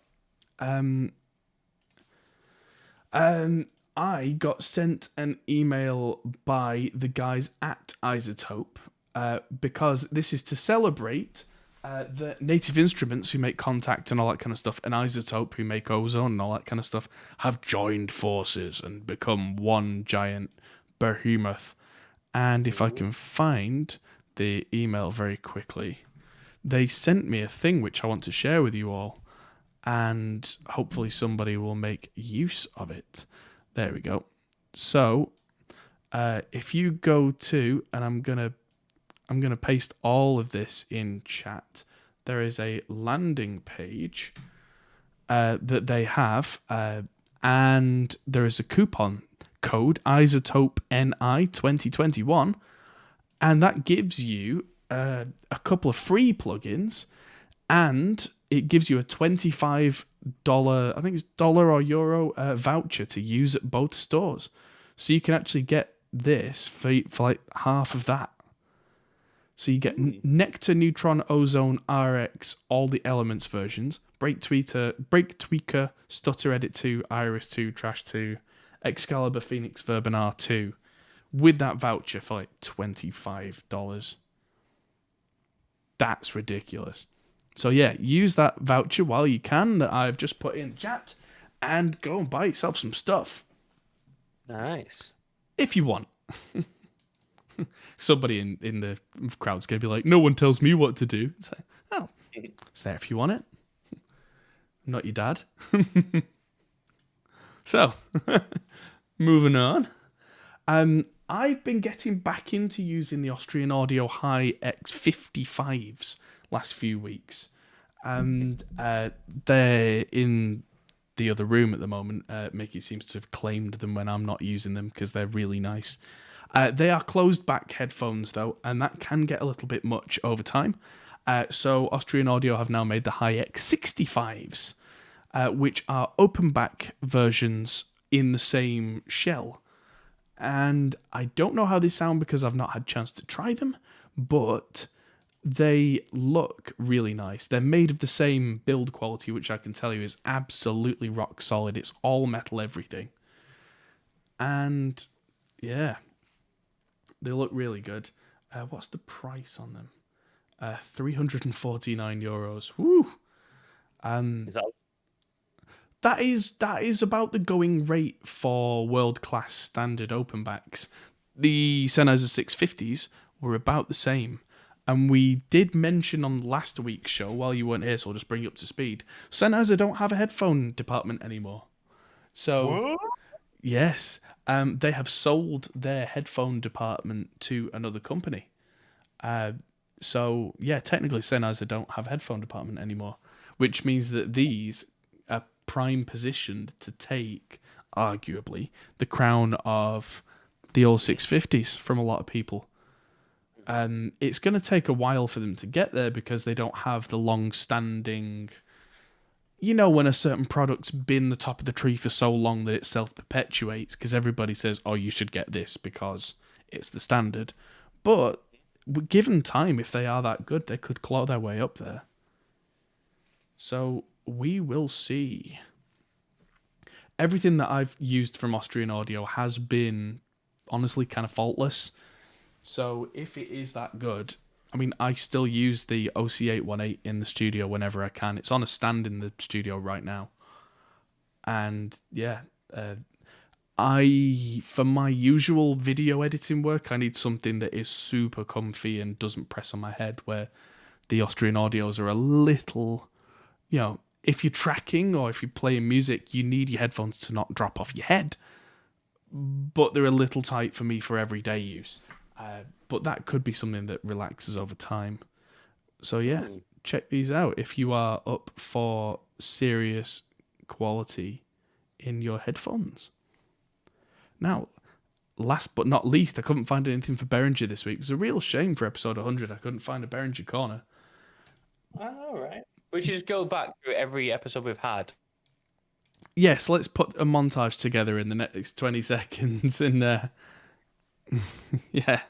I got sent an email by the guys at Isotope because this is to celebrate the Native Instruments, who make Contact and all that kind of stuff, and Isotope, who make Ozone and all that kind of stuff, have joined forces and become one giant behemoth. And if I can find the email very quickly, they sent me a thing which I want to share with you all, and hopefully somebody will make use of it. There we go. So, if you go to, and I'm gonna paste all of this in chat. There is a landing page that they have, and there is a coupon code Isotope NI 2021, and that gives you a couple of free plugins, and it gives you a $25, I think it's dollar or euro voucher to use at both stores. So you can actually get this for like half of that. So you get Nectar, Neutron, Ozone, RX, all the Elements versions, Break Tweaker, Stutter Edit 2, Iris 2, Trash 2, Excalibur, Phoenix, Verban R2, with that voucher for like $25. That's ridiculous. So yeah, use that voucher while you can that I've just put in chat, and go and buy yourself some stuff. Nice. If you want. Somebody in the crowd's going to be like, no one tells me what to do. It's like, oh, it's there if you want it. Not your dad. So, moving on. I've been getting back into using the Austrian Audio High X55s last few weeks. And they're in the other room at the moment. Mickey seems to have claimed them when I'm not using them because they're really nice. They are closed back headphones though, and that can get a little bit much over time. So Austrian Audio have now made the High X65s, which are open back versions in the same shell. And I don't know how they sound because I've not had a chance to try them, but they look really nice. They're made of the same build quality, which I can tell you is absolutely rock solid. It's all metal everything. And yeah, they look really good. What's the price on them? €349. Woo! That is about the going rate for world-class standard open backs. The Sennheiser 650s were about the same. And we did mention on last week's show, while you weren't here, so I'll just bring you up to speed, Sennheiser don't have a headphone department anymore. So, what? Yes, they have sold their headphone department to another company. So, yeah, technically Sennheiser don't have a headphone department anymore, which means that these are prime positioned to take, arguably, the crown of the old 650s from a lot of people. It's going to take a while for them to get there because they don't have the long-standing... You know, when a certain product's been the top of the tree for so long that it self-perpetuates because everybody says, oh, you should get this because it's the standard. But given time, if they are that good, they could claw their way up there. So we will see. Everything that I've used from Austrian Audio has been, honestly, kind of faultless. So if it is that good... I mean, I still use the OC818 in the studio whenever I can. It's on a stand in the studio right now. And yeah, for my usual video editing work, I need something that is super comfy and doesn't press on my head, where the Austrian Audios are a little, you know, if you're tracking or if you're playing music, you need your headphones to not drop off your head. But they're a little tight for me for everyday use. But that could be something that relaxes over time. So yeah, check these out if you are up for serious quality in your headphones. Now, last but not least, I couldn't find anything for Behringer this week. It was a real shame for episode 100. I couldn't find a Behringer corner. All right. We should just go back through every episode we've had. Yes, let's put a montage together in the next 20 seconds. And yeah.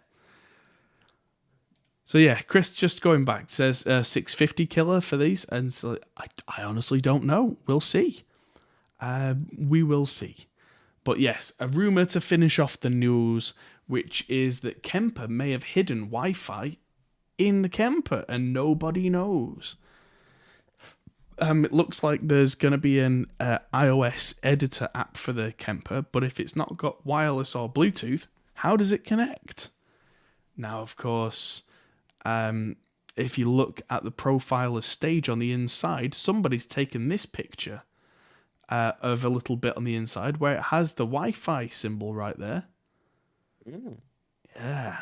So yeah, Chris, just going back, says 650 killer for these, and so I honestly don't know. We'll see. We will see. But yes, a rumor to finish off the news, which is that Kemper may have hidden Wi-Fi in the Kemper and nobody knows. It looks like there's going to be an iOS editor app for the Kemper, but if it's not got wireless or Bluetooth, how does it connect? Now, of course, if you look at the profiler stage on the inside, somebody's taken this picture of a little bit on the inside where it has the Wi-Fi symbol right there. Mm. Yeah.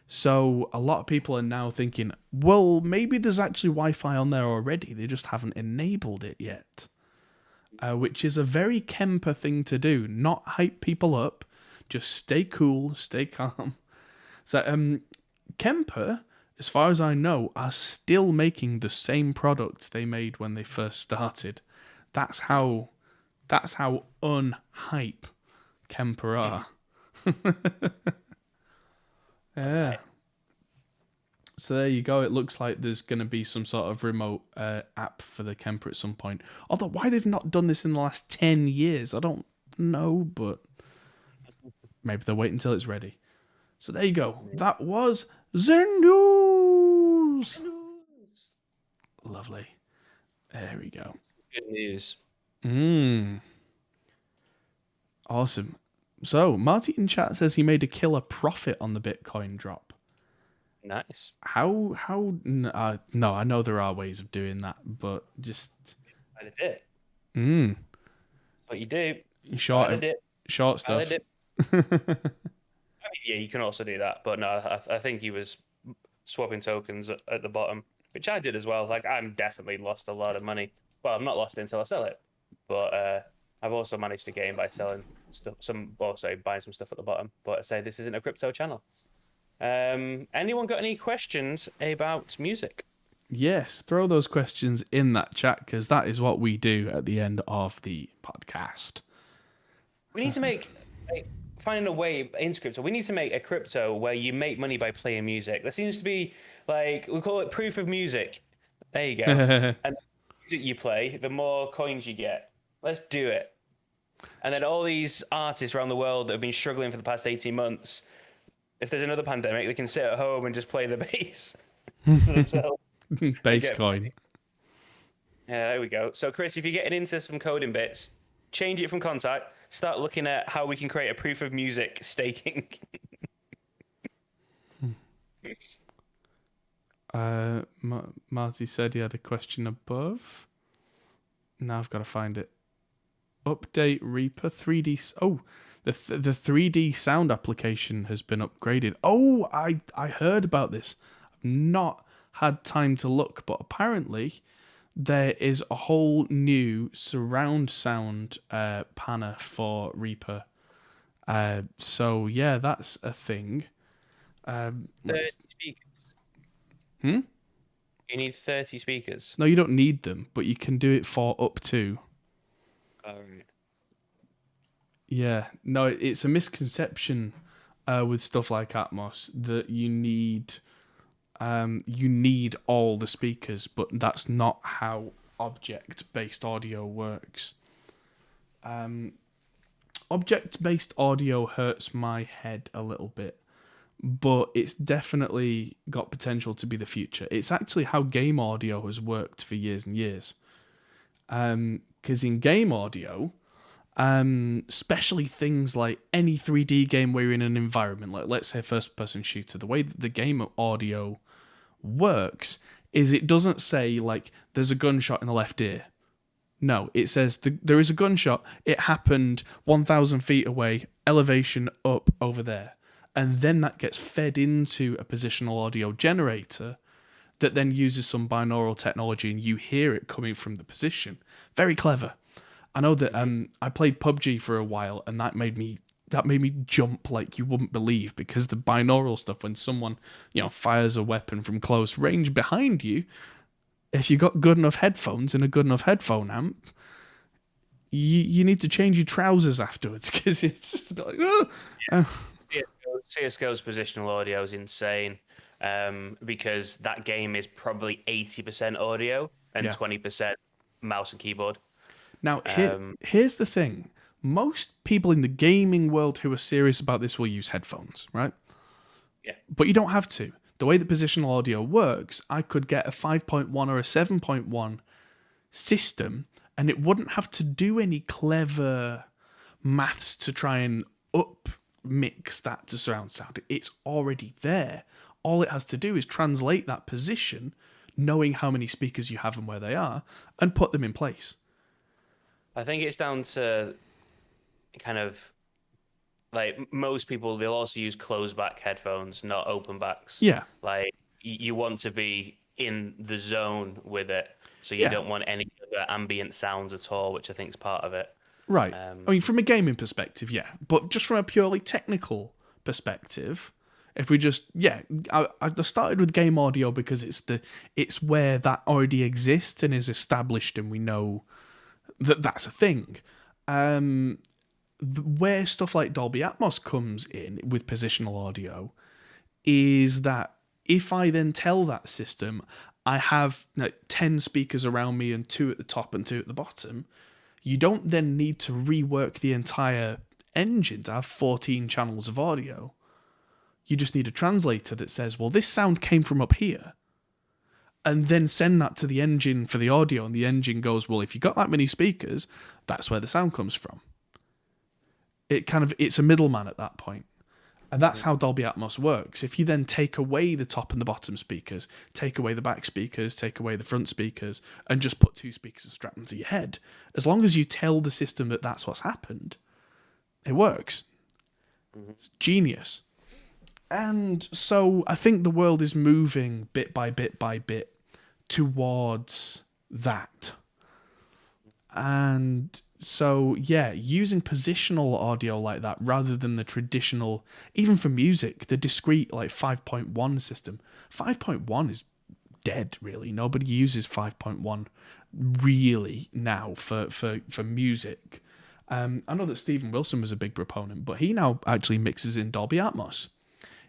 So a lot of people are now thinking, well, maybe there's actually Wi-Fi on there already. They just haven't enabled it yet. Which is a very Kemper thing to do. Not hype people up. Just stay cool, stay calm. So Kemper, as far as I know, are still making the same product they made when they first started. That's how unhype Kemper are. Yeah. So there you go. It looks like there's going to be some sort of remote app for the Kemper at some point. Although why they've not done this in the last 10 years, I don't know, but maybe they'll wait until it's ready. So there you go. That was the news. Lovely. There we go. Good news. Awesome. So Marty in chat says he made a killer profit on the Bitcoin drop. Nice. How? No, I know there are ways of doing that, but just. I did it. What you do? Short stuff. I mean, yeah, you can also do that, but no, I think he was swapping tokens at the bottom, which I did as well. Like, I'm definitely lost a lot of money. Well, I'm not lost it until I sell it, but I've also managed to gain by selling stuff. Buying some stuff at the bottom. But I say this isn't a crypto channel. Anyone got any questions about music? Yes, throw those questions in that chat because that is what we do at the end of the podcast. We need to make finding a way in crypto. We need to make a crypto where you make money by playing music. There seems to be we call it proof of music. There you go. And the music you play, the more coins you get. Let's do it. And then all these artists around the world that have been struggling for the past 18 months, if there's another pandemic, they can sit at home and just play the bass to themselves. Bass coin. Yeah, there we go. So, Chris, if you're getting into some coding bits, change it from contact. Start looking at how we can create a proof of music staking. Marty said he had a question above. Now I've got to find it. Update Reaper 3D. Oh, the 3D sound application has been upgraded. Oh, I heard about this. I've not had time to look, but apparently there is a whole new surround sound panner for Reaper. So yeah, that's a thing. 30 speakers. You need 30 speakers. No, you don't need them, but you can do it for up to. All right. Yeah, no, it's a misconception with stuff like Atmos that you need all the speakers, but that's not how object-based audio works. Object-based audio hurts my head a little bit, but it's definitely got potential to be the future. It's actually how game audio has worked for years and years. Because in game audio, especially things like any 3D game where you're in an environment, like let's say first-person shooter, the way that the game audio works is it doesn't say like there's a gunshot in the left ear. No, it says there is a gunshot. It happened 1,000 feet away, elevation up over there. And then that gets fed into a positional audio generator that then uses some binaural technology and you hear it coming from the position. Very clever. I know that I played PUBG for a while and that made me jump like you wouldn't believe because the binaural stuff when someone, fires a weapon from close range behind you, if you got good enough headphones and a good enough headphone amp, you need to change your trousers afterwards because it's just a bit like, CSGO's positional audio is insane because that game is probably 80% audio and 20% mouse and keyboard. Now, here's the thing. most people in the gaming world who are serious about this will use headphones, right? Yeah. But you don't have to. The way that positional audio works, I could get a 5.1 or a 7.1 system, and it wouldn't have to do any clever maths to try and up mix that to surround sound. It's already there. All it has to do is translate that position, knowing how many speakers you have and where they are, and put them in place. I think it's down to kind of like most people, they'll also use closed back headphones, not open backs. Yeah. Like you want to be in the zone with it, so you Yeah. don't want any other ambient sounds at all, which I think is part of it. Right. I mean, from a gaming perspective, yeah. But just from a purely technical perspective, if we just, I started with game audio because it's where that already exists and is established, and we know that that's a thing. Where stuff like Dolby Atmos comes in with positional audio is that if I then tell that system I have 10 speakers around me and 2 at the top and 2 at the bottom, you don't then need to rework the entire engine to have 14 channels of audio. You just need a translator that says, well, this sound came from up here. And then send that to the engine for the audio, and the engine goes, well, if you got that many speakers, that's where the sound comes from. It's a middleman at that point. And that's how Dolby Atmos works. If you then take away the top and the bottom speakers, take away the back speakers, take away the front speakers, and just put 2 speakers and strap them to your head, as long as you tell the system that that's what's happened, it works. It's genius. And so I think the world is moving bit by bit by bit towards that. And so, using positional audio like that rather than the traditional, even for music, the discrete like 5.1 system. 5.1 is dead, really. Nobody uses 5.1 really now for music. I know that Stephen Wilson was a big proponent, but he now actually mixes in Dolby Atmos.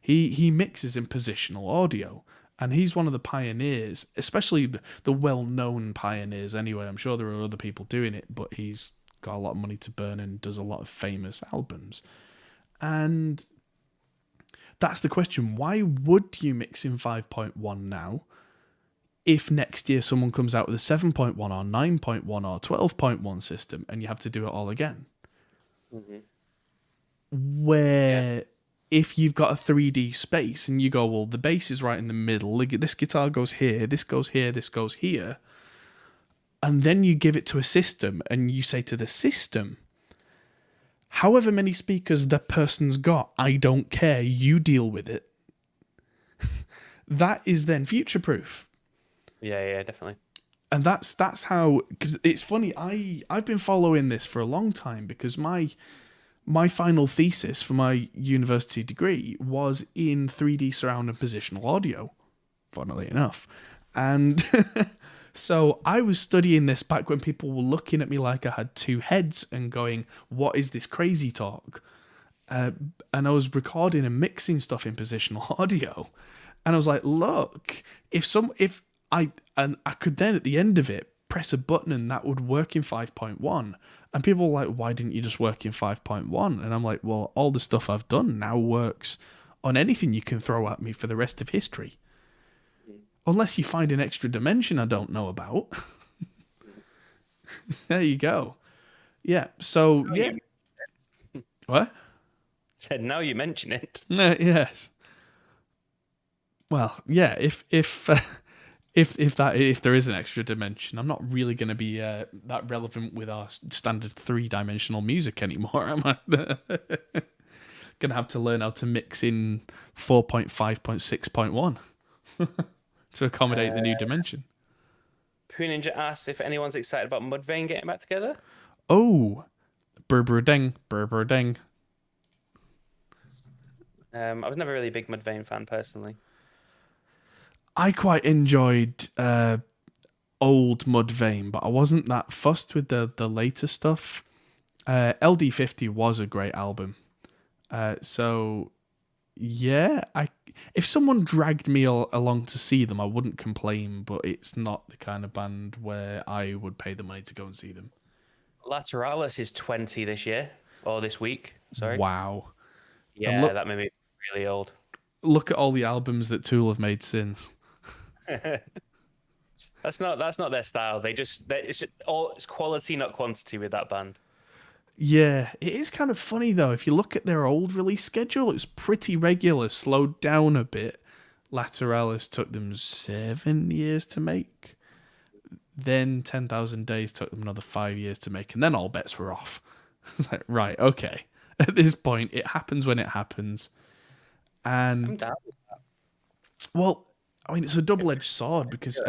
He mixes in positional audio, and he's one of the pioneers, especially the well-known pioneers anyway. I'm sure there are other people doing it, but he's got a lot of money to burn and does a lot of famous albums. And that's the question. Why would you mix in 5.1 now if next year someone comes out with a 7.1 or 9.1 or 12.1 system and you have to do it all again? Where if you've got a 3D space and you go, well, the bass is right in the middle, this guitar goes here, this goes here, this goes here, and then you give it to a system and you say to the system, however many speakers the person's got, I don't care, you deal with it. That is then future-proof. Yeah, definitely. And that's how, cause it's funny, I've been following this for a long time because my final thesis for my university degree was in 3D surround and positional audio, funnily enough. And so I was studying this back when people were looking at me like I had 2 heads and going, what is this crazy talk? And I was recording and mixing stuff in positional audio. And I was like, look, if I could then at the end of it press a button and that would work in 5.1. And people were like, why didn't you just work in 5.1? And I'm like, well, all the stuff I've done now works on anything you can throw at me for the rest of history. Unless you find an extra dimension I don't know about. There you go. Yeah, so, yeah. What? Said, now you mention it. Yes. Well, yeah, if there is an extra dimension, I'm not really going to be that relevant with our standard 3-dimensional music anymore, am I? Going to have to learn how to mix in 4.5.6.1 to accommodate the new dimension. Poo Ninja asks if anyone's excited about Mudvayne getting back together. Oh, ding, ding. I was never really a big Mudvayne fan personally. I quite enjoyed old Mudvayne, but I wasn't that fussed with the later stuff. LD50 was a great album. So, yeah, if someone dragged me along to see them, I wouldn't complain, but it's not the kind of band where I would pay the money to go and see them. Lateralis is 20 this year or this week. Sorry. Wow. And Yeah, look that made me really old. look at all the albums that Tool have made since. That's not their style. It's quality, not quantity with that band. Yeah, it is kind of funny though. If you look at their old release schedule, it's pretty regular, slowed down a bit. Lateralis took them 7 years to make. Then 10,000 Days took them another 5 years to make, and then all bets were off. It's like, right, okay. At this point, it happens when it happens. I'm And, down. well, I mean, it's a double edged sword because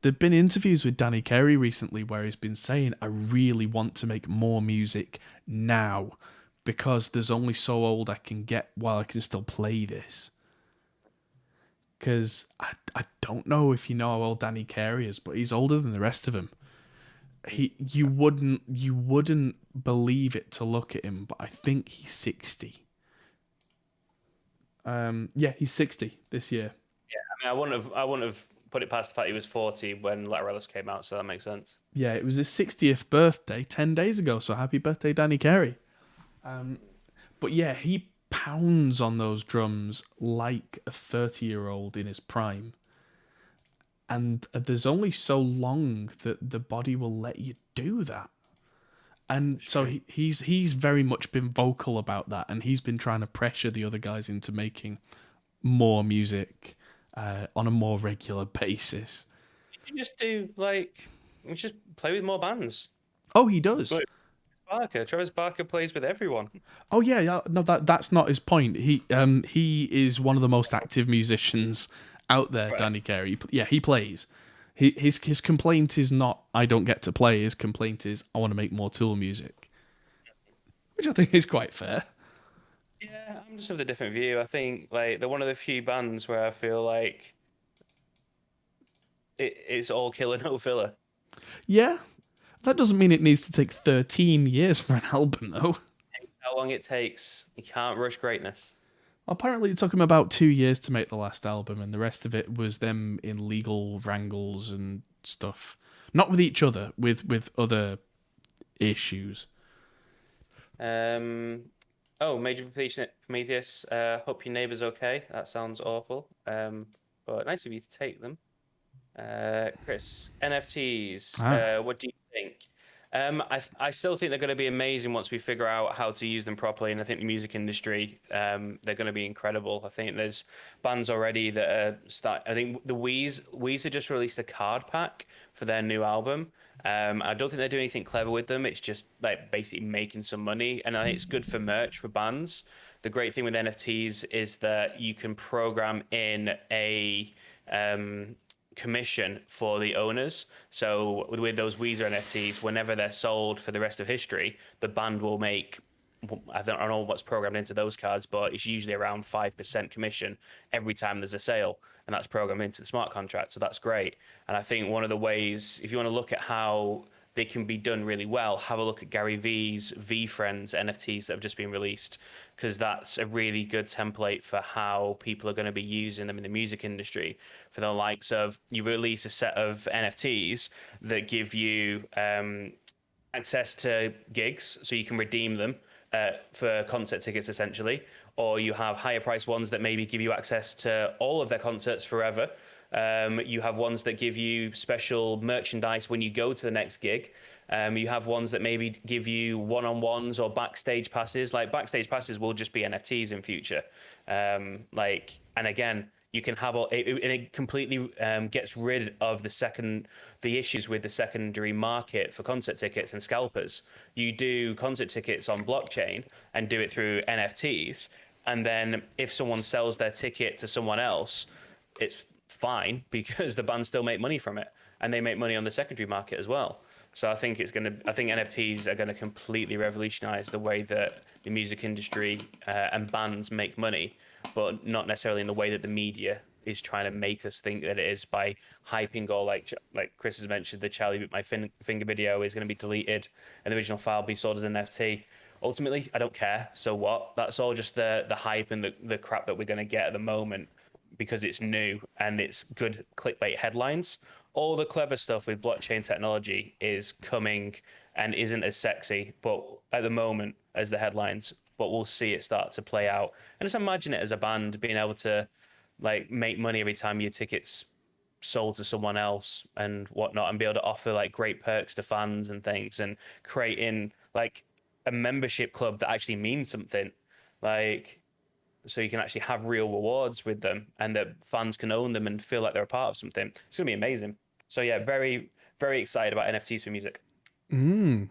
there've been interviews with Danny Carey recently where he's been saying, I really want to make more music now because there's only so old I can get while I can still play this. Because I don't know if you know how old Danny Carey is, but he's older than the rest of them. You wouldn't believe it to look at him, but I think he's 60. Yeah, he's 60 this year. I mean, I wouldn't have put it past the fact he was 40 when Lateralis came out, so that makes sense. Yeah, it was his 60th birthday 10 days ago, so happy birthday, Danny Carey. But yeah, he pounds on those drums like a 30-year-old in his prime. And there's only so long that the body will let you do that. And so he's very much been vocal about that, and he's been trying to pressure the other guys into making more music on a more regular basis. You just do you just play with more bands. Oh, he does. Travis Barker plays with everyone. Oh yeah. No, that's not his point. He is one of the most active musicians out there. Right. Danny Carey. Yeah, he plays. His complaint is not I don't get to play. His complaint is I want to make more Tool music, which I think is quite fair. Yeah, I'm just of a different view. I think they're one of the few bands where I feel like it's all killer, no filler. Yeah, that doesn't mean it needs to take 13 years for an album, though. How long it takes, you can't rush greatness. Apparently, it took him about 2 years to make the last album, and the rest of it was them in legal wrangles and stuff. Not with each other, with other issues. Oh, Major Prometheus. Hope your neighbour's okay. That sounds awful. But nice of you to take them. Chris, NFTs. What do you think? I still think they're going to be amazing once we figure out how to use them properly. And I think the music industry, they're going to be incredible. I think there's bands already that are I think the Weezer just released a card pack for their new album. I don't think they're doing anything clever with them. It's just basically making some money. And I think it's good for merch for bands. The great thing with NFTs is that you can program in a commission for the owners. So with those Weezer NFTs, whenever they're sold for the rest of history, the band will make, I don't know what's programmed into those cards, but it's usually around 5% commission every time there's a sale, and that's programmed into the smart contract. So that's great. And I think one of the ways, if you want to look at how they can be done really well, have a look at Gary V's VFriends NFTs that have just been released, because that's a really good template for how people are going to be using them in the music industry. For the likes of, you release a set of NFTs that give you access to gigs, so you can redeem them for concert tickets essentially, or you have higher priced ones that maybe give you access to all of their concerts forever. You have ones that give you special merchandise when you go to the next gig. You have ones that maybe give you one-on-ones or backstage passes. Like backstage passes will just be NFTs in future. And again, you can have it completely gets rid of the issues with the secondary market for concert tickets and scalpers. You do concert tickets on blockchain and do it through NFTs, and then if someone sells their ticket to someone else, it's fine because the band still make money from it, and they make money on the secondary market as well. So I think NFTs are gonna completely revolutionize the way that the music industry and bands make money, but not necessarily in the way that the media is trying to make us think that it is by hyping, or like Chris has mentioned, the Charlie Bit My Finger video is going to be deleted and the original file be sold as an NFT. Ultimately, I don't care. So what? That's all just the hype and the crap that we're going to get at the moment, because it's new and it's good clickbait headlines. all the clever stuff with blockchain technology is coming and isn't as sexy, but at the moment as the headlines. But we'll see it start to play out. And just imagine it as a band being able to like make money every time your tickets sold to someone else and whatnot, and be able to offer like great perks to fans and things, and creating like a membership club that actually means something, like so you can actually have real rewards with them and that fans can own them and feel like they're a part of something. It's gonna be amazing. So yeah, very, very excited about NFTs for music. I'm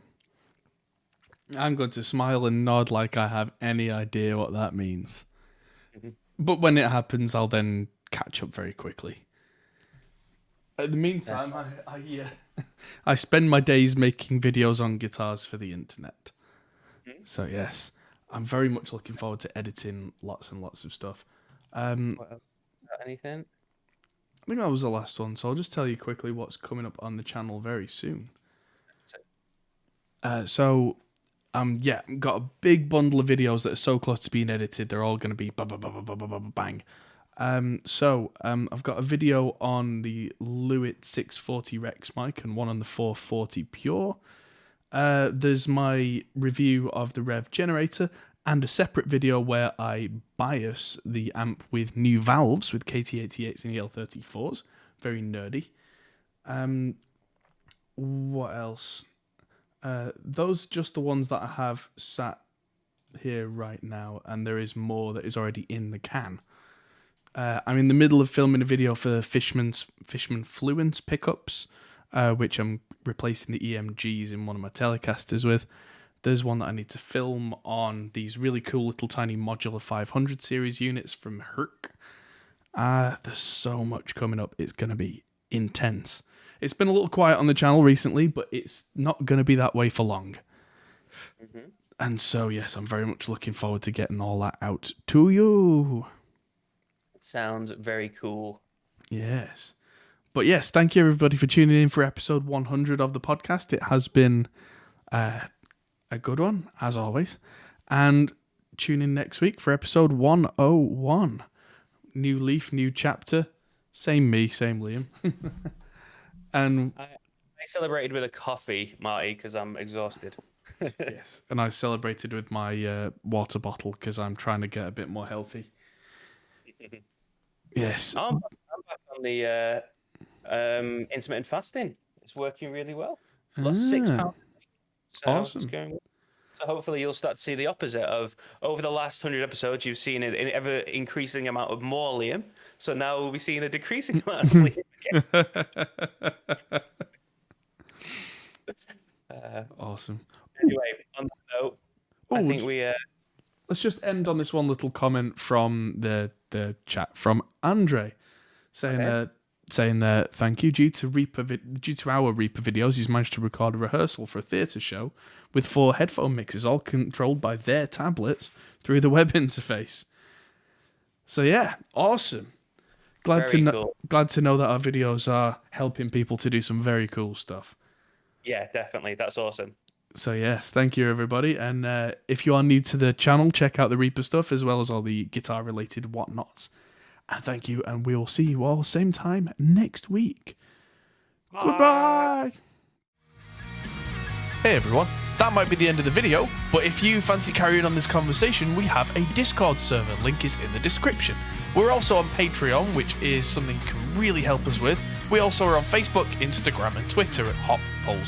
going to smile and nod like I have any idea what that means. But when it happens, I'll then catch up very quickly. In the meantime, I spend my days making videos on guitars for the internet. So yes, I'm very much looking forward to editing lots and lots of stuff. Anything? I think that was the last one, so I'll just tell you quickly what's coming up on the channel very soon. Got a big bundle of videos that are so close to being edited, they're all going to be bang. I've got a video on the Lewitt 640 Rex mic and one on the 440 Pure. There's my review of the Rev Generator and a separate video where I bias the amp with new valves with KT88s and EL34s. Very nerdy. What else? Those are just the ones that I have sat here right now, and there is more that is already in the can. I'm in the middle of filming a video for Fishman Fluence pickups, which I'm replacing the EMGs in one of my Telecasters with. There's one that I need to film on these really cool little tiny modular 500 series units from Herc. There's so much coming up. It's going to be intense. It's been a little quiet on the channel recently, but it's not going to be that way for long. And so, yes, I'm very much looking forward to getting all that out to you. Sounds very cool. Yes. But yes, thank you everybody for tuning in for episode 100 of the podcast. It has been a good one, as always. And tune in next week for episode 101. New leaf, new chapter. Same me, same Liam. And I celebrated with a coffee, Marty, because I'm exhausted. Yes, and I celebrated with my water bottle because I'm trying to get a bit more healthy. Yes. I'm back on the intermittent fasting. It's working really well. Lost 6 pounds. So awesome. So hopefully you'll start to see the opposite of over the last 100 episodes, you've seen an ever increasing amount of more Liam. So now we'll be seeing a decreasing amount of Liam again. Awesome. Anyway, on that note, I think let's just end on this one little comment from the chat from Andre, saying thank you. Due to our Reaper videos, he's managed to record a rehearsal for a theatre show with 4 headphone mixes, all controlled by their tablets through the web interface. So yeah, awesome. Glad to know that our videos are helping people to do some very cool stuff. Yeah, definitely. That's awesome. So yes, thank you everybody. And if you are new to the channel, check out the Reaper stuff as well as all the guitar related whatnots. And thank you, and we will see you all same time next week. Bye. Goodbye. Hey everyone, that might be the end of the video, but if you fancy carrying on this conversation, we have a Discord server. Link is in the description. We're also on Patreon, which is something you can really help us with. We also are on Facebook, Instagram, and Twitter at Hot Pulse